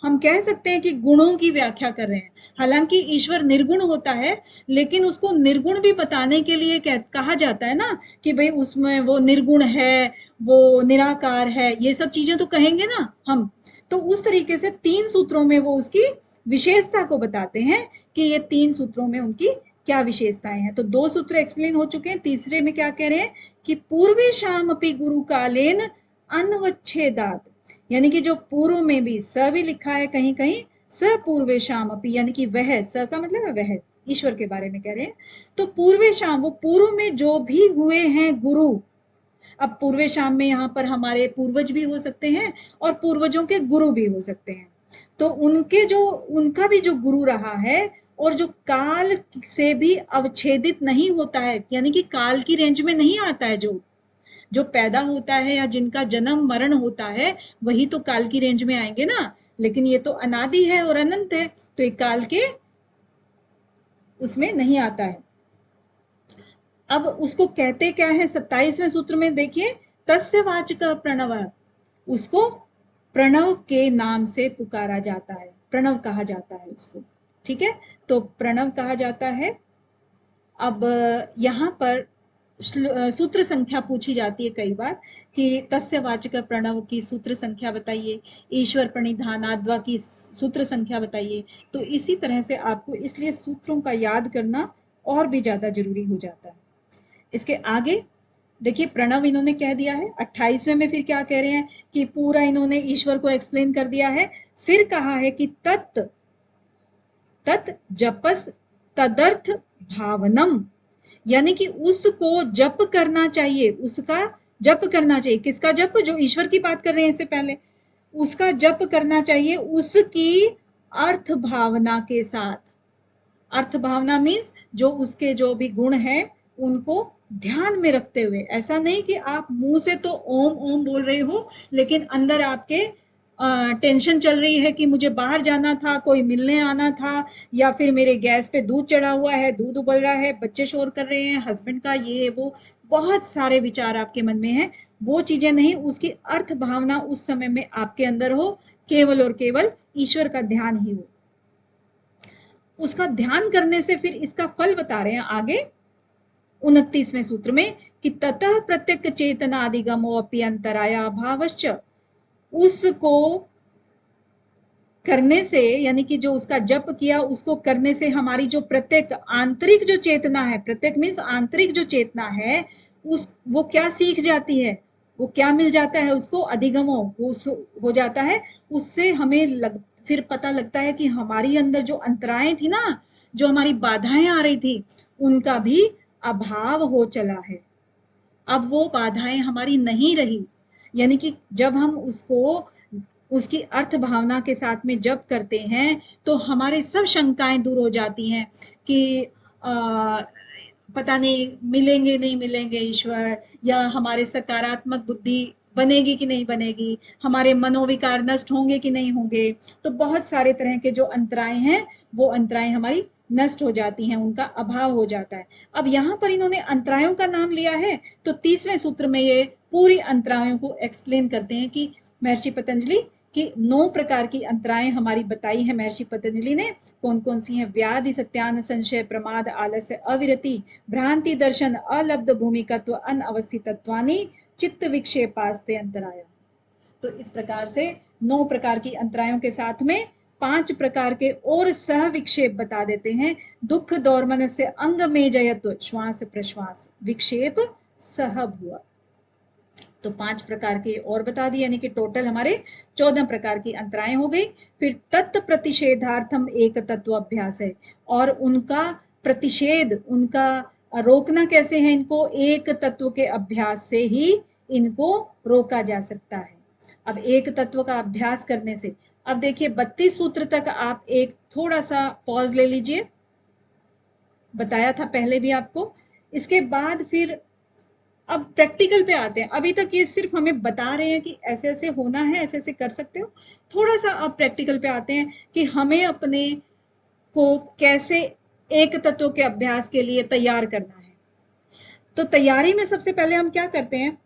हम कह सकते हैं कि गुणों की व्याख्या कर रहे हैं। हालांकि ईश्वर निर्गुण होता है, लेकिन उसको निर्गुण भी बताने के लिए कहा जाता है ना कि भाई उसमें वो निर्गुण है, वो निराकार है, ये सब चीजें तो कहेंगे ना हम। तो उस तरीके से 3 सूत्रों में वो उसकी विशेषता को बताते हैं कि ये 3 सूत्रों में उनकी क्या विशेषताएं हैं। तो 2 सूत्र एक्सप्लेन हो चुके हैं, तीसरे में क्या कह रहे हैं कि पूर्वेशाम अपि गुरु कालेन अनवच्छेदात, यानी कि जो पूर्व में भी स भी लिखा है कहीं कहीं, स पूर्वेशाम अपि, यानी कि वह, स का मतलब है वह, ईश्वर के बारे में कह रहे हैं। तो पूर्वेशाम, वो पूर्व में जो भी हुए हैं गुरु, अब पूर्वेशाम में यहाँ पर हमारे पूर्वज भी हो सकते हैं और पूर्वजों के गुरु भी हो सकते हैं। तो उनके जो, उनका भी जो गुरु रहा है और जो काल से भी अवच्छेदित नहीं होता है, यानी कि काल की रेंज में नहीं आता है, जो जो पैदा होता है या जिनका जन्म मरण होता है वही तो काल की रेंज में आएंगे ना, लेकिन ये तो अनादि है और अनंत है, तो एक काल के उसमें नहीं आता है। अब उसको कहते क्या है 27वें सूत्र में देखिए, तस्य वाचक प्रणव, उसको प्रणव के नाम से पुकारा जाता है, प्रणव कहा जाता है उसको। ठीक है, तो प्रणव कहा जाता है। अब यहाँ पर सूत्र संख्या पूछी जाती है कई बार कि तस्य वाचक प्रणव की सूत्र संख्या बताइए, ईश्वर प्रणिधानाद्वा की सूत्र संख्या बताइए। तो इसी तरह से आपको इसलिए सूत्रों का याद करना और भी ज्यादा जरूरी हो जाता है। इसके आगे देखिए प्रणव इन्होंने कह दिया है। 28वें में फिर क्या कह रहे हैं कि पूरा इन्होंने ईश्वर को एक्सप्लेन कर दिया है। फिर कहा है कि तत् तत् जपस तदर्थ भावनम, यानी कि उसको जप करना चाहिए, उसका जप करना चाहिए। किसका जप? जो ईश्वर की बात कर रहे हैं इससे पहले, उसका जप करना चाहिए उसकी अर्थ भावना के साथ। अर्थ भावना मीन्स जो उसके जो भी गुण हैं उनको ध्यान में रखते हुए। ऐसा नहीं कि आप मुंह से तो ओम ओम बोल रहे हो लेकिन अंदर आपके टेंशन चल रही है कि मुझे बाहर जाना था, कोई मिलने आना था, या फिर मेरे गैस पे दूध चढ़ा हुआ है, दूध उबल रहा है, बच्चे शोर कर रहे हैं, हस्बैंड का ये वो, बहुत सारे विचार आपके मन में हैं। वो चीजें नहीं, उसकी अर्थ भावना उस समय में आपके अंदर हो, केवल और केवल ईश्वर का ध्यान ही हो। उसका ध्यान करने से फिर इसका फल बता रहे हैं आगे 29वें सूत्र में कि ततः प्रत्यक चेतनादिगमो अपि अंतराया भावश्च, उसको करने से, यानी कि जो उसका जप किया उसको करने से हमारी जो प्रत्येक आंतरिक जो चेतना है, प्रत्येक मीन्स आंतरिक जो चेतना है, उस वो क्या सीख जाती है, वो क्या मिल जाता है उसको, अधिगमो हो जाता है। उससे हमें फिर पता लगता है कि हमारी अंदर जो अंतराएं थी ना, जो हमारी बाधाएं आ रही थी, उनका भी अभाव हो चला है। अब वो बाधाएं हमारी नहीं रही, यानी कि जब हम उसको उसकी अर्थ भावना के साथ में जप करते हैं तो हमारे सब शंकाएं दूर हो जाती हैं कि पता नहीं मिलेंगे नहीं मिलेंगे ईश्वर, या हमारे सकारात्मक बुद्धि बनेगी कि नहीं बनेगी, हमारे मनोविकार नष्ट होंगे कि नहीं होंगे। तो बहुत सारे तरह के जो अंतराएं हैं वो अंतराएं हमारी नष्ट हो जाती हैं, उनका अभाव हो जाता है। अब यहाँ पर इन्होंने अंतरायों का नाम लिया है तो 30वें सूत्र में ये पूरी अंतरायों को एक्सप्लेन करते हैं कि महर्षि पतंजलि कि 9 प्रकार की अंतराएं हमारी बताई है महर्षि पतंजलि ने। कौन कौन सी हैं? व्याधि, सत्यान, संशय, प्रमाद, आलस्य, अविरति, भ्रांति, दर्शन, अलब्ध भूमिकत्व, अनवस्थितत्वानि, चित्त विक्षेपास्ते अंतराया। तो इस प्रकार से 9 प्रकार की अंतरायों के साथ में 5 प्रकार के और सह विक्षेप बता देते हैं। दुख दौर्मन से अंग में जयत्व, श्वास प्रश्वास विक्षेप सह भुआ। तो 5 प्रकार के और बता दिए, यानी कि टोटल हमारे 14 प्रकार की अंतराएं हो गई। फिर तत्व प्रतिषेधार्थम एक तत्व अभ्यास है, और उनका प्रतिषेध, उनका रोकना कैसे है, इनको एक तत्व के अभ्यास से ही इनको रोका जा सकता है। अब एक तत्व का अभ्यास करने से, अब देखिए 32 सूत्र तक आप एक थोड़ा सा पॉज ले लीजिए, बताया था पहले भी आपको। इसके बाद फिर अब प्रैक्टिकल पे आते हैं। अभी तक ये सिर्फ हमें बता रहे हैं कि ऐसे ऐसे होना है, ऐसे ऐसे कर सकते हो। थोड़ा सा अब प्रैक्टिकल पे आते हैं कि हमें अपने को कैसे एक तत्व के अभ्यास के लिए तैयार करना है। तो तैयारी में सबसे पहले हम क्या करते हैं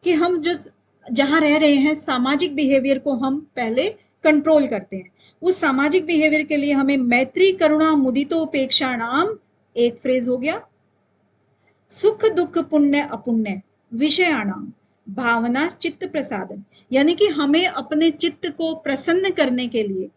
कि हम जो जहां रह रहे हैं सामाजिक बिहेवियर को हम पहले कंट्रोल करते हैं। उस सामाजिक बिहेवियर के लिए हमें मैत्री करुणा मुदितोपेक्षा नाम एक फ्रेज हो गया, सुख दुख पुण्य अपुण्य विषयाणाम भावना चित्त प्रसादन, यानी कि हमें अपने चित्त को प्रसन्न करने के लिए,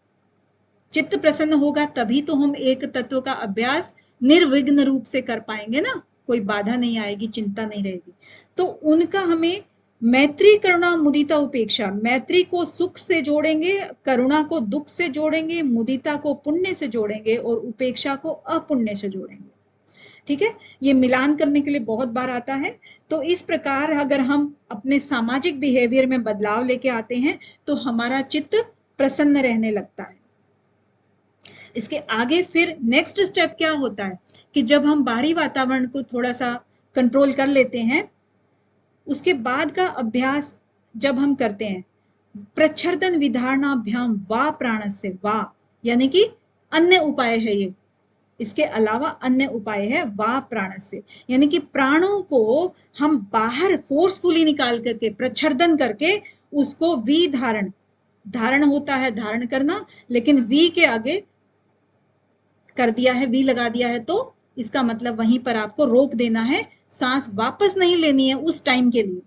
चित्त प्रसन्न होगा तभी तो हम एक तत्व का अभ्यास निर्विघ्न रूप से कर पाएंगे ना, कोई बाधा नहीं आएगी, चिंता नहीं रहेगी। तो उनका हमें मैत्री करुणा मुदिता उपेक्षा, मैत्री को सुख से जोड़ेंगे, करुणा को दुख से जोड़ेंगे, मुदिता को पुण्य से जोड़ेंगे और उपेक्षा को अपुण्य से जोड़ेंगे। ठीक है, ये मिलान करने के लिए बहुत बार आता है। तो इस प्रकार अगर हम अपने सामाजिक बिहेवियर में बदलाव लेके आते हैं तो हमारा चित्त प्रसन्न रहने लगता है। इसके आगे फिर नेक्स्ट स्टेप क्या होता है कि जब हम बाहरी वातावरण को थोड़ा सा कंट्रोल कर लेते हैं, उसके बाद का अभ्यास जब हम करते हैं प्रच्छर्दन विधारणाभ्याम वा प्राणस्य वा, यानी कि अन्य उपाय है ये, इसके अलावा अन्य उपाय है वा प्राणस्य, यानी कि प्राणों को हम बाहर फोर्सफुली निकाल करके प्रच्छर्दन करके उसको वी धारण, धारण होता है धारण करना, लेकिन वी के आगे कर दिया है, वी लगा दिया है, तो इसका मतलब वहीं पर आपको रोक देना है, सांस वापस नहीं लेनी है उस टाइम के लिए।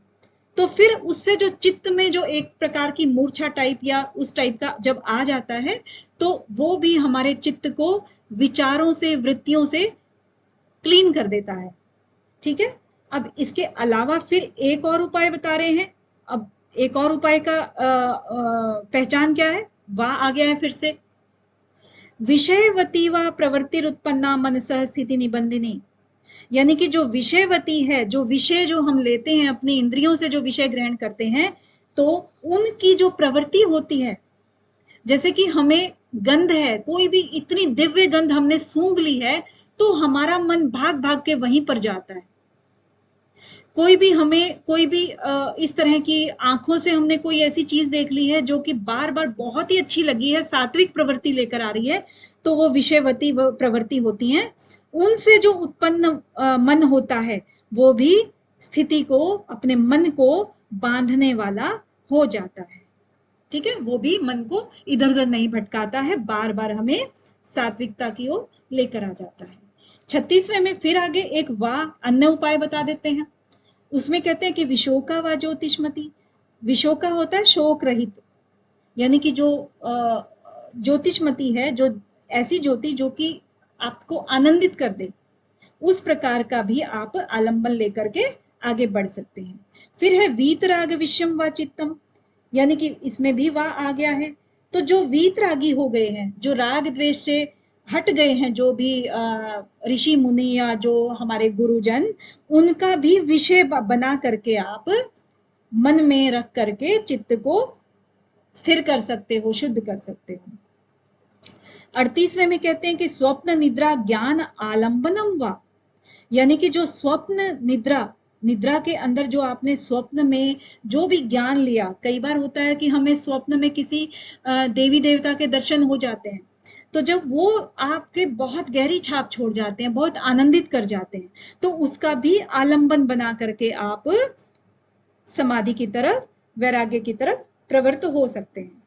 तो फिर उससे जो चित्त में जो एक प्रकार की मूर्छा टाइप या उस टाइप का जब आ जाता है तो वो भी हमारे चित्त को विचारों से वृत्तियों से क्लीन कर देता है। ठीक है, अब इसके अलावा फिर एक और उपाय बता रहे हैं। अब एक और उपाय का पहचान क्या है, वाह आ गया है फिर से, विषयवती व प्रवृत्तिरुत्पन्ना मनसः स्थिति निबंधिनी, यानी कि जो विषयवती है, जो विषय जो हम लेते हैं अपनी इंद्रियों से, जो विषय ग्रहण करते हैं, तो उनकी जो प्रवृत्ति होती है, जैसे कि हमें गंध है, कोई भी इतनी दिव्य गंध हमने सूंघ ली है तो हमारा मन भाग भाग के वहीं पर जाता है। कोई भी हमें कोई भी इस तरह की आंखों से हमने कोई ऐसी चीज देख ली है जो कि बार बार बहुत ही अच्छी लगी है, सात्विक प्रवृत्ति लेकर आ रही है, तो वो विषयवती प्रवृत्ति होती है। उनसे जो उत्पन्न मन होता है वो भी स्थिति को, अपने मन को बांधने वाला हो जाता है। ठीक है, वो भी मन को इधर उधर नहीं भटकाता है, बार बार हमें सात्विकता की ओर लेकर आ जाता है। 36वें में फिर आगे एक वाह अन्य उपाय बता देते हैं। उसमें कहते हैं कि विशोका व ज्योतिषमती, विशोका होता है शोक रहित, यानी कि जो ज्योतिषमती है, जो ऐसी ज्योति जो कि आपको आनंदित कर दे, उस प्रकार का भी आप आलंबन लेकर के आगे बढ़ सकते हैं। फिर है वीतराग विषम व चित्तम, यानी कि इसमें भी वाह आ गया है। तो जो वीतरागी हो गए हैं, जो राग द्वेष से हट गए हैं, जो भी ऋषि मुनि या जो हमारे गुरुजन, उनका भी विषय बना करके आप मन में रख करके चित्त को स्थिर कर सकते हो, शुद्ध कर सकते हो। 38वें में कहते हैं कि स्वप्न निद्रा ज्ञान आलंबनम वा, यानी कि जो स्वप्न निद्रा, निद्रा के अंदर जो आपने स्वप्न में जो भी ज्ञान लिया, कई बार होता है कि हमें स्वप्न में किसी देवी देवता के दर्शन हो जाते हैं, तो जब वो आपके बहुत गहरी छाप छोड़ जाते हैं, बहुत आनंदित कर जाते हैं, तो उसका भी आलंबन बना करके आप समाधि की तरफ, वैराग्य की तरफ प्रवृत्त हो सकते हैं।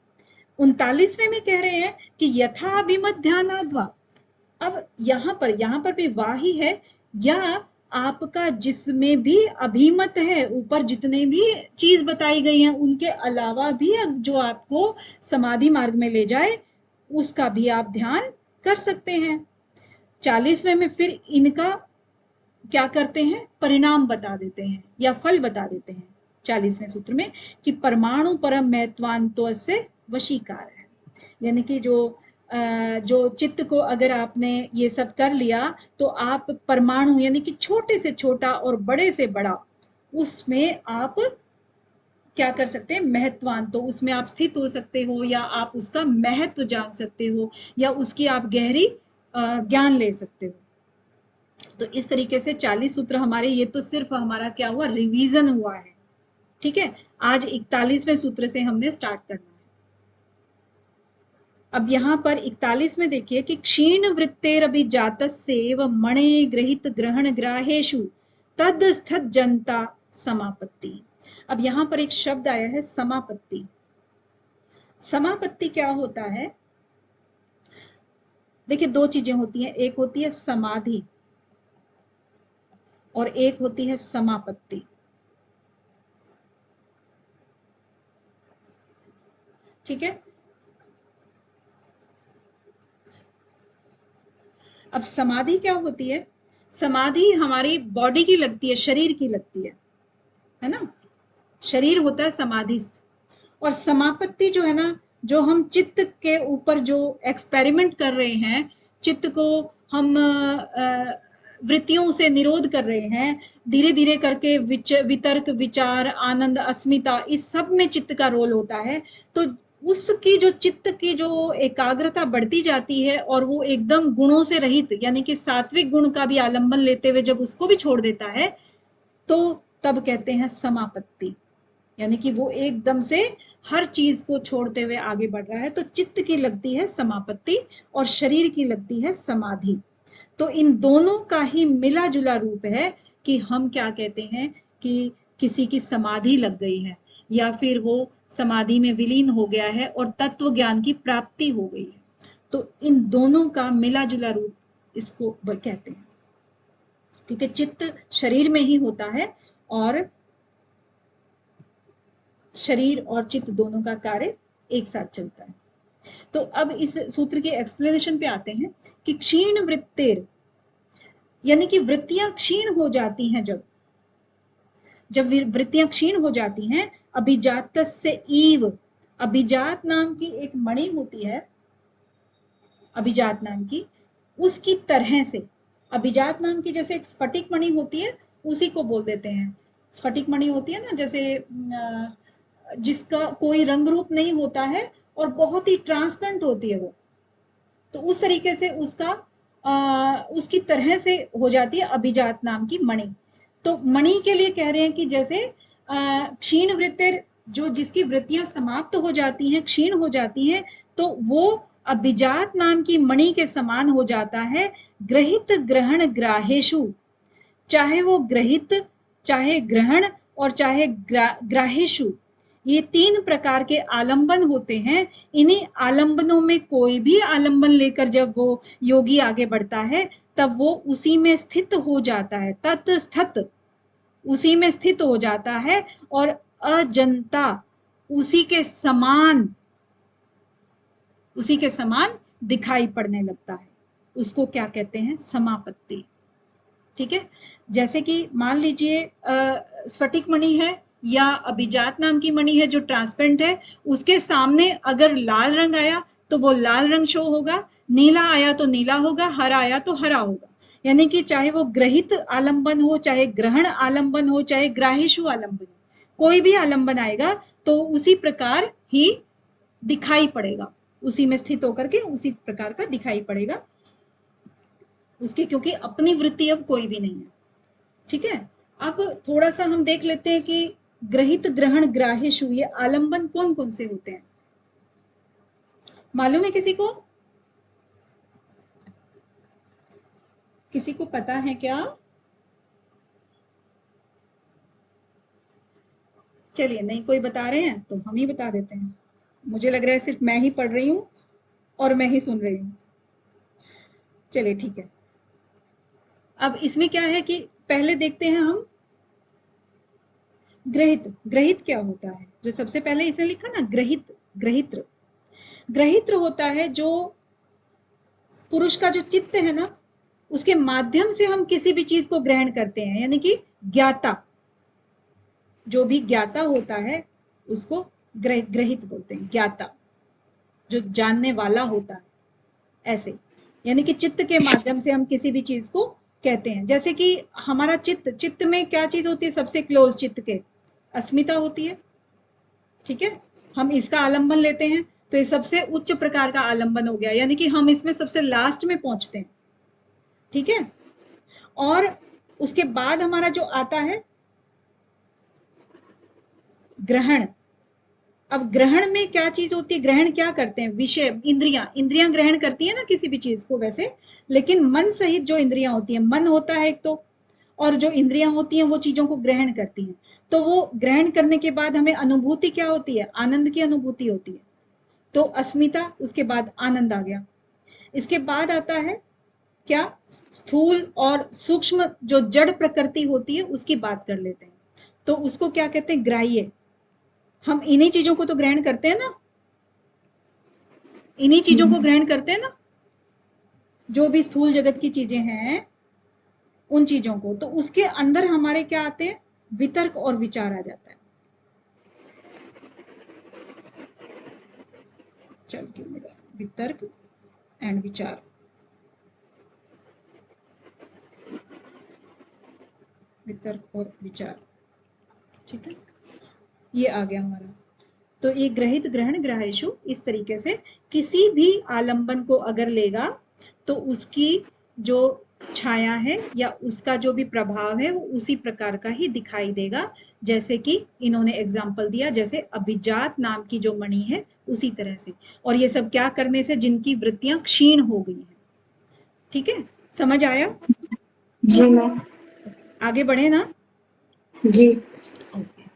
39वें में कह रहे हैं कि यथा अभिमत ध्यानाद्वा, अब यहाँ पर भी वाह ही है, या आपका जिसमें भी अभिमत है, ऊपर जितने भी चीज बताई गई हैं उनके अलावा भी जो आपको समाधि मार्ग में ले जाए, उसका भी आप ध्यान कर सकते हैं। 40वें में फिर इनका क्या करते हैं, परिणाम बता देते हैं या फल बता देते हैं 40वें सूत्र में कि परमाणु परम महत्वांतो से वशीकार है। यानी कि जो चित्त को अगर आपने ये सब कर लिया तो आप परमाणु यानी कि छोटे से छोटा और बड़े से बड़ा उसमें आप क्या कर सकते हैं, महत्वान, तो उसमें आप स्थित हो सकते हो या आप उसका महत्व जान सकते हो या उसकी आप गहरी ज्ञान ले सकते हो। तो इस तरीके से 40 सूत्र हमारे, ये तो सिर्फ हमारा क्या हुआ, रिवीजन हुआ है। ठीक है, आज 41वें सूत्र से हमने स्टार्ट करना है। अब यहां पर 41 में देखिए कि क्षीण वृत्तेर अभिजातस्येव मणे गृहीत ग्रहण ग्राहेषु तद स्थित जनता समापत्ति। अब यहां पर एक शब्द आया है समापत्ति। समापत्ति क्या होता है, देखिए दो चीजें होती हैं, एक होती है समाधि और एक होती है समापत्ति। ठीक है, अब समाधि क्या होती है, समाधि हमारी बॉडी की लगती है, शरीर की लगती है ना, शरीर होता है समाधिस्थ। और समापत्ति जो है ना, जो हम चित्त के ऊपर जो एक्सपेरिमेंट कर रहे हैं, चित्त को हम वृत्तियों से निरोध कर रहे हैं, धीरे धीरे करके वितर्क, विचार, आनंद, अस्मिता, इस सब में चित्त का रोल होता है। तो उसकी जो चित्त की जो एकाग्रता बढ़ती जाती है और वो एकदम गुणों से रहित, यानी कि सात्विक गुण का भी आलंबन लेते हुए जब उसको भी छोड़ देता है, तो तब कहते हैं समापत्ति। यानी कि वो एकदम से हर चीज को छोड़ते हुए आगे बढ़ रहा है। तो चित्त की लगती है समापत्ति और शरीर की लगती है समाधि। तो इन दोनों का ही मिला जुला रूप है कि हम क्या कहते हैं कि किसी की समाधि लग गई है या फिर वो समाधि में विलीन हो गया है और तत्व ज्ञान की प्राप्ति हो गई है। तो इन दोनों का मिला जुला रूप इसको कहते हैं, क्योंकि चित्त शरीर में ही होता है और शरीर और चित्त दोनों का कार्य एक साथ चलता है। तो अब इस सूत्र के एक्सप्लेनेशन पे आते हैं कि क्षीण वृत्तेर, यानी कि वृत्तियां क्षीण हो जाती हैं, जब वृत्तियां क्षीण हो जाती हैं, अभिजातस्य ईव, अभिजात नाम की एक मणि होती है, अभिजात नाम की, उसकी तरह से, अभिजात नाम की जैसे एक स्फटिक मणि होती है उसी को बोल देते हैं। स्फटिक मणि होती है ना, जैसे जिसका कोई रंग रूप नहीं होता है और बहुत ही ट्रांसपेरेंट होती है वो, तो उस तरीके से उसकी तरह से हो जाती है अभिजात नाम की मणि। तो मणि के लिए कह रहे हैं कि जैसे क्षीण वृत्तिर, जो जिसकी वृत्तियां समाप्त हो जाती हैं, क्षीण हो जाती हैं, तो वो अभिजात नाम की मणि के समान हो जाता है। ग्रहित ग्रहण ग्राहेषु, चाहे वो ग्रहित, चाहे ग्रहण और चाहे ग्राहेषु, ये तीन प्रकार के आलंबन होते हैं। इन्हीं आलंबनों में कोई भी आलंबन लेकर जब वो योगी आगे बढ़ता है तब वो उसी में स्थित हो जाता है, तत्स्थित, उसी में स्थित हो जाता है और अजंता, उसी के समान दिखाई पड़ने लगता है। उसको क्या कहते हैं, समापत्ति। ठीक है, जैसे कि मान लीजिए स्फटिक मणि है या अभिजात नाम की मणि है जो ट्रांसपेरेंट है, उसके सामने अगर लाल रंग आया तो वो लाल रंग शो होगा, नीला आया तो नीला होगा, हरा आया तो हरा होगा। यानी कि चाहे वो ग्रहित आलंबन हो, चाहे ग्रहण आलंबन हो, चाहे ग्राहिशु आलंबन हो, कोई भी आलंबन आएगा तो उसी प्रकार ही दिखाई पड़ेगा, उसी में स्थित होकर के उसी प्रकार का दिखाई पड़ेगा उसके, क्योंकि अपनी वृत्ति अब कोई भी नहीं है। ठीक है, अब थोड़ा सा हम देख लेते हैं कि ग्रहित ग्रहण ग्राहेषु ये आलंबन कौन कौन से होते हैं, मालूम है किसी को? किसी को पता है क्या? चलिए, नहीं कोई बता रहे हैं तो हम ही बता देते हैं। मुझे लग रहा है सिर्फ मैं ही पढ़ रही हूं और मैं ही सुन रही हूं। चलिए ठीक है, अब इसमें क्या है कि पहले देखते हैं हम ग्रहित। ग्रहित क्या होता है, जो सबसे पहले इसने लिखा ना, ग्रहित, ग्रहित्र। ग्रहित्र होता है जो पुरुष का जो चित्त है ना, उसके माध्यम से हम किसी भी चीज को ग्रहण करते हैं, यानी कि ज्ञाता, जो भी ज्ञाता होता है उसको ग्रहित बोलते हैं, ज्ञाता जो जानने वाला होता है, ऐसे। यानी कि चित्त के माध्यम से हम किसी भी चीज को कहते हैं। जैसे कि हमारा चित्त में क्या चीज होती है सबसे क्लोज चित्त के? अस्मिता होती है, ठीक है। हम इसका आलंबन लेते हैं तो ये सबसे उच्च प्रकार का आलंबन हो गया, यानी कि हम इसमें सबसे लास्ट में पहुंचते हैं, ठीक है। और उसके बाद हमारा जो आता है ग्रहण। अब ग्रहण में क्या चीज होती है? ग्रहण क्या करते हैं? विषय, इंद्रियां ग्रहण करती है ना किसी भी चीज को वैसे, लेकिन मन सहित जो इंद्रियां होती है, मन होता है एक तो, और जो इंद्रियां होती हैं वो चीजों को ग्रहण करती हैं। तो वो ग्रहण करने के बाद हमें अनुभूति क्या होती है? आनंद की अनुभूति होती है। तो अस्मिता, उसके बाद आनंद आ गया। इसके बाद आता है क्या? स्थूल और सूक्ष्म जो जड़ प्रकृति होती है उसकी बात कर लेते हैं। तो उसको क्या कहते हैं? ग्राह्य। हम इन्हीं चीजों को तो ग्रहण करते हैं ना, इन्हीं चीजों को ग्रहण करते हैं ना, जो भी स्थूल जगत की चीजें हैं उन चीजों को। तो उसके अंदर हमारे क्या आते हैं? वितर्क और विचार आ जाता है। चल के मेरा वितर्क एंड विचार, वितर्क और विचार, ठीक है, ये आ गया हमारा। तो ये ग्रहित ग्रहण ग्राहेशु इस तरीके से किसी भी आलंबन को अगर लेगा तो उसकी जो छाया है या उसका जो भी प्रभाव है वो उसी प्रकार का ही दिखाई देगा। जैसे कि इन्होंने एग्जाम्पल दिया, जैसे अभिजात नाम की जो मणि है उसी तरह से। और ये सब क्या करने से? जिनकी वृत्तियां क्षीण हो गई हैं, ठीक है। समझ आया? जी मैम। आगे बढ़े ना? जी। ओके।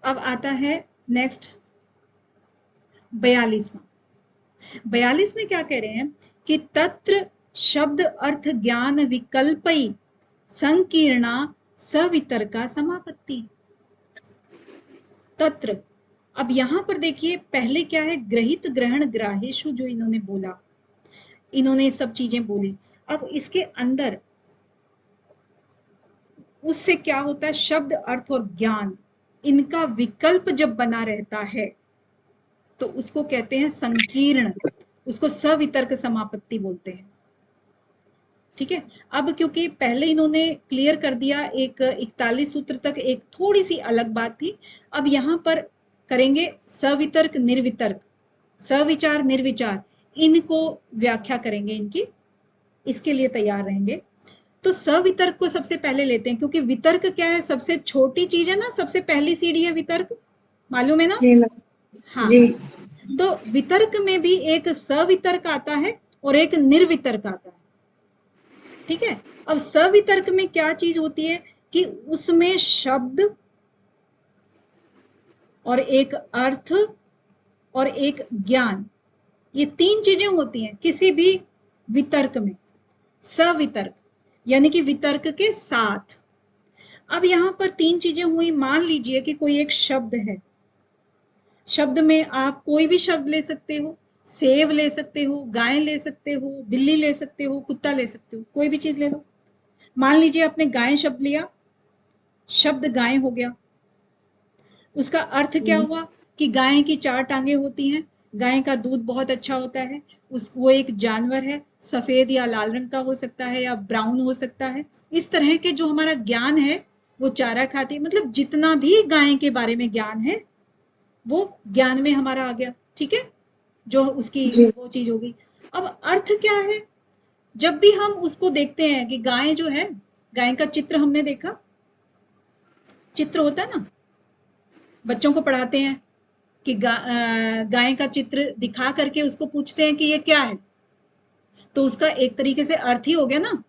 अब आता है नेक्स्ट 42वां। 42 में क्या कह रहे हैं कि तत्र शब्द अर्थ ज्ञान विकल्पई संकीर्णा सवितर्का समापत्ति। तत्र, अब यहां पर देखिए पहले क्या है? ग्रहित ग्रहण ग्राहेशु जो इन्होंने बोला, इन्होंने सब चीजें बोली। अब इसके अंदर उससे क्या होता है? शब्द अर्थ और ज्ञान, इनका विकल्प जब बना रहता है तो उसको कहते हैं संकीर्ण, उसको सवितर्क समापत्ति बोलते हैं, ठीक है। अब क्योंकि पहले इन्होंने क्लियर कर दिया, एक 41 सूत्र तक एक थोड़ी सी अलग बात थी, अब यहां पर करेंगे सवितर्क निर्वितर्क, सविचार निर्विचार, इनको व्याख्या करेंगे इनकी, इसके लिए तैयार रहेंगे। तो सवितर्क को सबसे पहले लेते हैं, क्योंकि वितर्क क्या है? सबसे छोटी चीज है ना, सबसे पहली सीढ़ी है वितर्क, मालूम है ना? जी मैम। हाँ। जी। तो वितर्क में भी एक सवितर्क आता है और एक निर्वितर्क आता है, ठीक है। अब सवितर्क में क्या चीज होती है कि उसमें शब्द और एक अर्थ और एक ज्ञान, ये तीन चीजें होती हैं किसी भी वितर्क में। सवितर्क यानी कि वितर्क के साथ। अब यहां पर तीन चीजें हुई। मान लीजिए कि कोई एक शब्द है, शब्द में आप कोई भी शब्द ले सकते हो, सेव ले सकते हो, गाय ले सकते हो, बिल्ली ले सकते हो, कुत्ता ले सकते हो, कोई भी चीज ले लो। मान लीजिए आपने गाय शब्द लिया, शब्द गाय हो गया। उसका अर्थ क्या हुआ कि गाय की 4 टांगे होती हैं, गाय का दूध बहुत अच्छा होता है, वो एक जानवर है, सफेद या लाल रंग का हो सकता है या ब्राउन हो सकता है। इस तरह के जो हमारा ज्ञान है, वो चारा खाती है, मतलब जितना भी गाय के बारे में ज्ञान है वो ज्ञान में हमारा आ गया, ठीक है, जो उसकी जी। वो चीज होगी। अब अर्थ क्या है? जब भी हम उसको देखते हैं कि गाय जो है, गाय का चित्र हमने देखा, चित्र होता है ना, बच्चों को पढ़ाते हैं कि गाय का चित्र दिखा करके उसको पूछते हैं कि ये क्या है, तो उसका एक तरीके से अर्थ ही हो गया ना।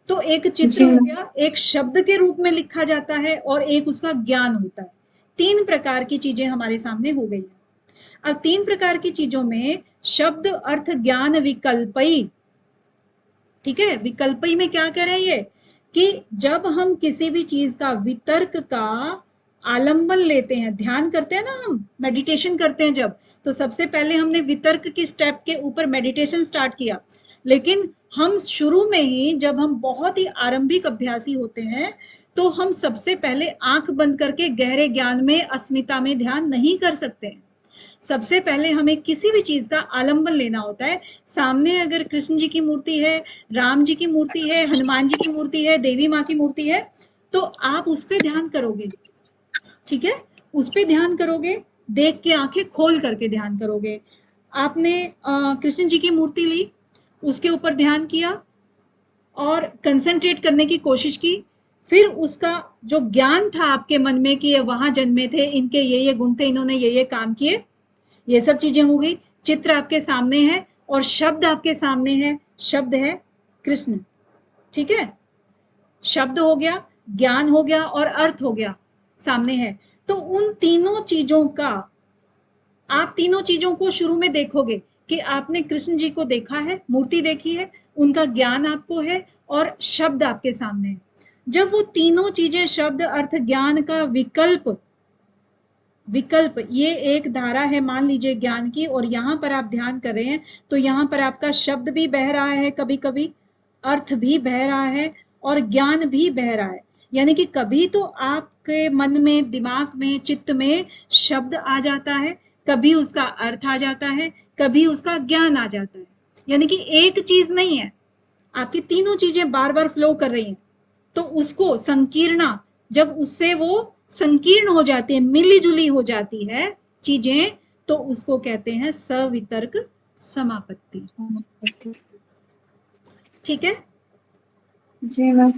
तो एक चित्र हो गया, एक शब्द के रूप में लिखा जाता है और एक उसका ज्ञान होता है। 3 प्रकार की चीजें हमारे सामने हो गई। अब 3 प्रकार की चीजों में शब्द अर्थ ज्ञान विकल्पई, ठीक है। विकल्पई में क्या कह रहे हैं ये कि जब हम किसी भी चीज का वितर्क का आलंबन लेते हैं, ध्यान करते हैं ना, हम मेडिटेशन करते हैं जब, तो सबसे पहले हमने वितर्क की स्टेप के ऊपर मेडिटेशन स्टार्ट किया, लेकिन हम शुरू में ही जब हम बहुत ही आरंभिक अभ्यासी होते हैं तो हम सबसे पहले आंख बंद करके गहरे ज्ञान में, अस्मिता में ध्यान नहीं कर सकते हैं। सबसे पहले हमें किसी भी चीज का आलंबन लेना होता है। सामने अगर कृष्ण जी की मूर्ति है, राम जी की मूर्ति है, हनुमान जी की मूर्ति है, देवी माँ की मूर्ति है, तो आप उस पर ध्यान करोगे, ठीक है, उस पर ध्यान करोगे, देख के आंखें खोल करके ध्यान करोगे। आपने कृष्ण जी की मूर्ति ली, उसके ऊपर ध्यान किया और कंसंट्रेट करने की कोशिश की, फिर उसका जो ज्ञान था आपके मन में कि ये वहां जन्मे थे, इनके ये गुण थे, इन्होंने ये काम किए, ये सब चीजें हो गई। चित्र आपके सामने है और शब्द आपके सामने है, शब्द है कृष्ण, ठीक है, शब्द हो गया, ज्ञान हो गया और अर्थ हो गया, सामने है। तो उन तीनों चीजों का, आप तीनों चीजों को शुरू में देखोगे कि आपने कृष्ण जी को देखा है, मूर्ति देखी है, उनका ज्ञान आपको है और शब्द आपके सामने है। जब वो तीनों चीजें, शब्द, अर्थ, ज्ञान का विकल्प ये एक धारा है मान लीजिए ज्ञान की, और यहां पर आप ध्यान कर रहे हैं तो यहां पर आपका शब्द भी बह रहा है, कभी कभी अर्थ भी बह रहा है और ज्ञान भी बह रहा है। यानी कि कभी तो आपके मन में, दिमाग में, चित्त में शब्द आ जाता है, कभी उसका अर्थ आ जाता है, कभी उसका ज्ञान आ जाता है। यानी कि एक चीज नहीं है, आपकी तीनों चीजें बार बार फ्लो कर रही हैं। तो उसको संकीर्णा, जब उससे वो संकीर्ण हो जाती है, मिली जुली हो जाती है चीजें, तो उसको कहते हैं सवितर्क समापत्ति। ठीक है जी मैम।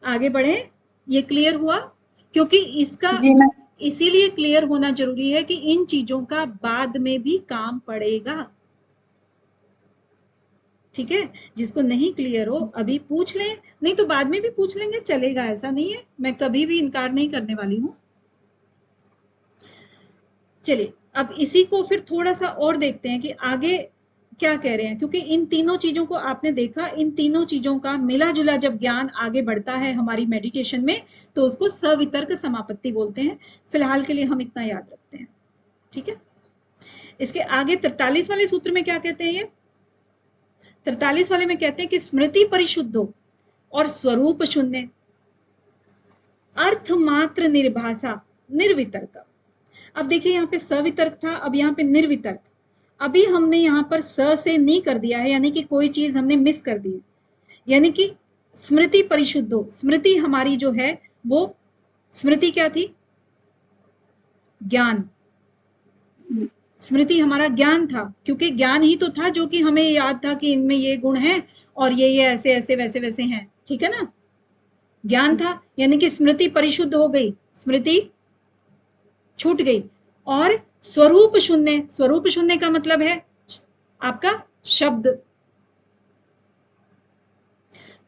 आगे बढ़े, ये क्लियर हुआ? क्योंकि इसका जी मैम। इसीलिए क्लियर होना जरूरी है कि इन चीजों का बाद में भी काम पड़ेगा, ठीक है। जिसको नहीं क्लियर हो अभी पूछ लें, नहीं तो बाद में भी पूछ लेंगे, चलेगा, ऐसा नहीं है, मैं कभी भी इनकार नहीं करने वाली हूं। चलिए अब इसी को फिर थोड़ा सा और देखते हैं कि आगे क्या कह रहे हैं, क्योंकि इन तीनों चीजों को आपने देखा, इन तीनों चीजों का मिला जुला जब ज्ञान आगे बढ़ता है हमारी मेडिटेशन में, तो उसको सवितर्क समापत्ति बोलते हैं। फिलहाल के लिए हम इतना याद रखते हैं, ठीक है। इसके आगे 43 वाले सूत्र में क्या कहते हैं, ये 43 वाले में कहते हैं कि स्मृति परिशुद्ध हो और स्वरूप शून्य, अर्थ मात्र निर्भाषा, निर्वितर्क। अब देखिए यहाँ पे सवितर्क था, अब यहाँ पे निर्वितर्क। अभी हमने यहाँ पर स से नी कर दिया है, यानी कि कोई चीज हमने मिस कर दी है। यानी कि स्मृति परिशुद्ध हो, स्मृति हमारी जो है वो, स्मृति क्या थी, ज्ञान। स्मृति हमारा ज्ञान था, क्योंकि ज्ञान ही तो था जो कि हमें याद था कि इनमें ये गुण हैं और ये ऐसे ऐसे वैसे वैसे हैं, ठीक है ना, ज्ञान था। यानी कि स्मृति परिशुद्ध हो गई, स्मृति छूट गई। और स्वरूप शून्य, स्वरूप शून्य का मतलब है आपका शब्द,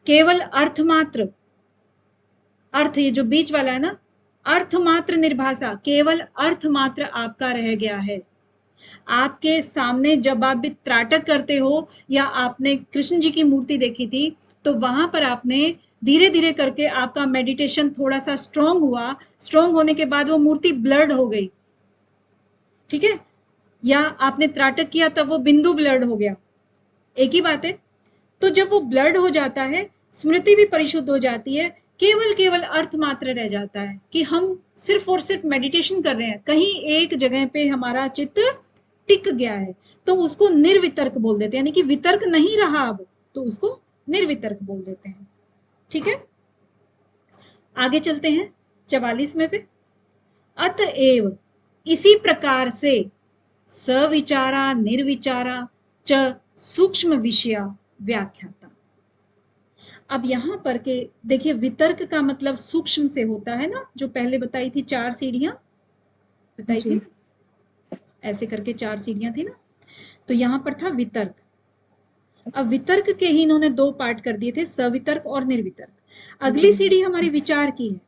केवल अर्थ मात्र, अर्थ ये जो बीच वाला है ना, अर्थ मात्र निर्भाषा, केवल अर्थ मात्र आपका रह गया है। आपके सामने जब आप भी त्राटक करते हो या आपने कृष्ण जी की मूर्ति देखी थी, तो वहां पर आपने धीरे धीरे करके आपका मेडिटेशन थोड़ा सा स्ट्रांग हुआ, स्ट्रांग होने के बाद वो मूर्ति ब्लर्ड हो गई, ठीक है, या आपने त्राटक किया तब वो बिंदु ब्लर्ड हो गया, एक ही बात है। तो जब वो ब्लर्ड हो जाता है, स्मृति भी परिशुद्ध हो जाती है, केवल अर्थ मात्र रह जाता है कि हम सिर्फ और सिर्फ मेडिटेशन कर रहे हैं, कहीं एक जगह पे हमारा चित्त टिक गया है, तो उसको निर्वितर्क बोल देते हैं, यानी कि वितर्क नहीं रहा अब, तो उसको निर्वितर्क बोल देते हैं, ठीक है। आगे चलते हैं 44 में पे, अतएव इसी प्रकार से सविचारा निर्विचारा च सूक्ष्म विषया व्याख्याता। अब यहां पर के देखिए, वितर्क का मतलब सूक्ष्म से होता है ना, जो पहले बताई थी 4 सीढ़ियां बताई थी, ऐसे करके 4 सीढ़ियां थी ना, तो यहां पर था वितर्क। अब वितर्क के ही इन्होंने 2 पार्ट कर दिए थे, सवितर्क और निर्वितर्क। अगली सीढ़ी हमारी विचार की है,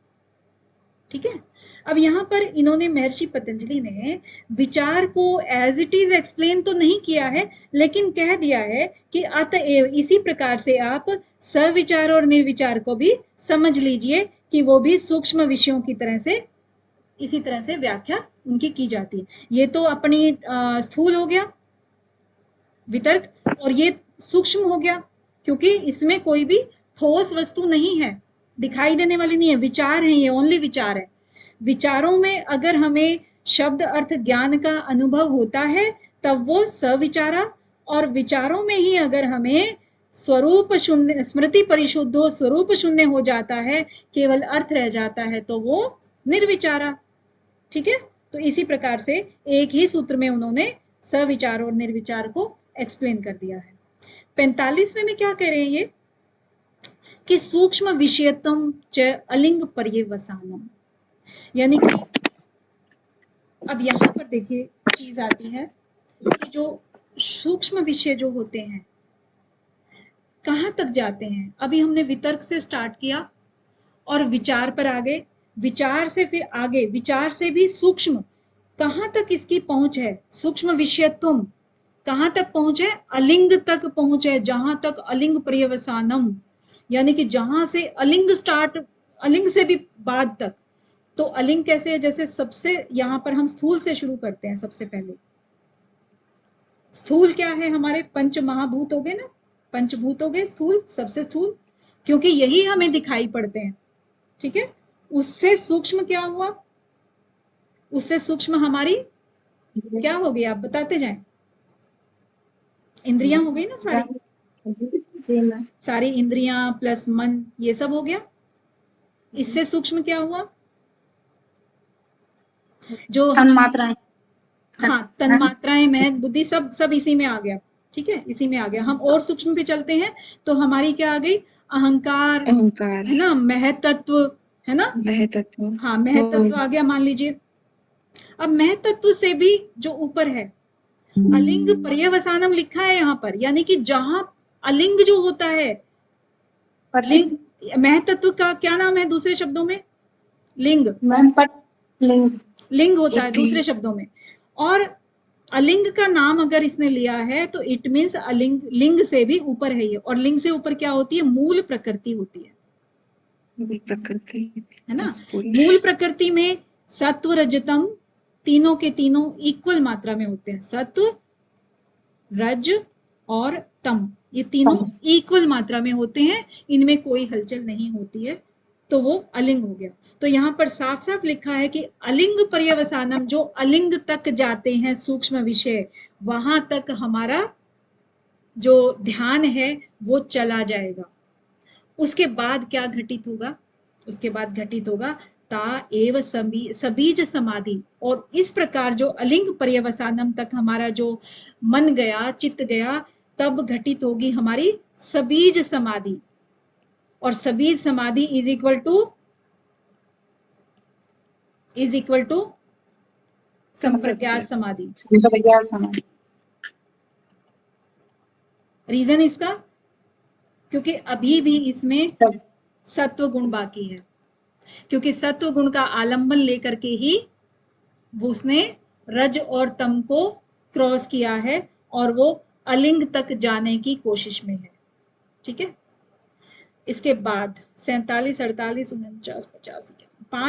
ठीक है। अब यहाँ पर इन्होंने, महर्षि पतंजलि ने विचार को एज इट इज एक्सप्लेन तो नहीं किया है, लेकिन कह दिया है कि अतएव इसी प्रकार से आप सविचार और निर्विचार को भी समझ लीजिए कि वो भी सूक्ष्म विषयों की तरह से इसी तरह से व्याख्या उनकी की जाती है। ये तो अपनी स्थूल हो गया वितर्क, और ये सूक्ष्म हो गया क्योंकि इसमें कोई भी ठोस वस्तु नहीं है, दिखाई देने वाली नहीं है, विचार है, ये ओनली विचार है। विचारों में अगर हमें शब्द अर्थ ज्ञान का अनुभव होता है तब वो सविचारा, और विचारों में ही अगर हमें स्वरूप शून्य, स्मृति परिशुद्धो स्वरूप शून्य हो जाता है, केवल अर्थ रह जाता है, तो वो निर्विचारा। ठीक है, तो इसी प्रकार से एक ही सूत्र में उन्होंने सविचार और निर्विचार को एक्सप्लेन कर दिया है। 45वें में क्या कह रहे हैं ये कि सूक्ष्म विषयत्वम च अलिंग पर्यवसानम, यानी कि अब यहां पर देखिए चीज आती है कि जो सूक्ष्म विषय जो होते हैं कहां तक जाते हैं। अभी हमने वितर्क से स्टार्ट किया और विचार पर आ गए, विचार से फिर आगे, विचार से भी सूक्ष्म कहां तक इसकी पहुंच है, सूक्ष्म विषयत्वम कहां तक पहुंच है, अलिंग तक पहुंच है, जहां तक अलिंग पर्यवसानम, यानी कि जहां से अलिंग स्टार्ट, अलिंग से भी बाद तक। तो अलिंग कैसे है, जैसे सबसे यहां पर हम स्थूल से शुरू करते हैं। सबसे पहले स्थूल क्या है, हमारे पंच महाभूत हो गए ना, पंचभूत हो गए स्थूल, सबसे स्थूल, क्योंकि यही हमें दिखाई पड़ते हैं। ठीक है, उससे सूक्ष्म क्या हुआ, उससे सूक्ष्म हमारी क्या हो गई, आप बताते जाएं। इंद्रियां हो गई ना सारी, जी मैम। सारी इंद्रियां प्लस मन, ये सब हो गया। इससे सूक्ष्म क्या हुआ, जो तन्मात्राएं, हाँ, तन्मात्राएं, महत, बुद्धि, सब सब इसी में आ गया। ठीक है, इसी में आ गया। हम और सूक्ष्म पे चलते हैं तो हमारी क्या आ गई, अहंकार, अहंकार, है ना, महतत्व, है ना, महतत्व, हाँ महतत्व आ गया मान लीजिए। अब महतत्व से भी जो ऊपर है, अलिंग पर्यवसानम लिखा है यहाँ पर, यानी कि जहां अलिंग जो होता है, लिंग, महतत्व का क्या नाम है दूसरे शब्दों में, लिंग, मैम पट लिंग, लिंग होता है दूसरे शब्दों में। और अलिंग का नाम अगर इसने लिया है तो इट मीन्स अलिंग, लिंग से भी ऊपर है ये। और लिंग से ऊपर क्या होती है, मूल प्रकृति होती है प्रकृति, है ना। पुरुष, मूल प्रकृति में सत्व रजतम तीनों के तीनों इक्वल मात्रा में होते हैं, सत्व रज और तम, ये तीनों इक्वल मात्रा में होते हैं, इनमें कोई हलचल नहीं होती है, तो वो अलिंग हो गया। तो यहाँ पर साफ साफ लिखा है कि अलिंग पर्यवसानम, जो अलिंग तक जाते हैं सूक्ष्म विषय, वहां तक हमारा जो ध्यान है वो चला जाएगा। उसके बाद क्या घटित होगा, उसके बाद घटित होगा ता एव सबीज समाधि। और इस प्रकार जो अलिंग पर्यवसानम तक हमारा जो मन गया, चित्त गया, तब घटित होगी हमारी सबीज समाधि। और सबीज समाधि इज इक्वल टू संप्रज्ञात समाधि। संप्रज्ञात समाधि। रीजन इसका, क्योंकि अभी भी इसमें सत्व गुण बाकी है, क्योंकि सत्व गुण का आलंबन लेकर के ही उसने रज और तम को क्रॉस किया है और वो अलिंग तक जाने की कोशिश में है। ठीक है, इसके बाद 47, 48, 49, 50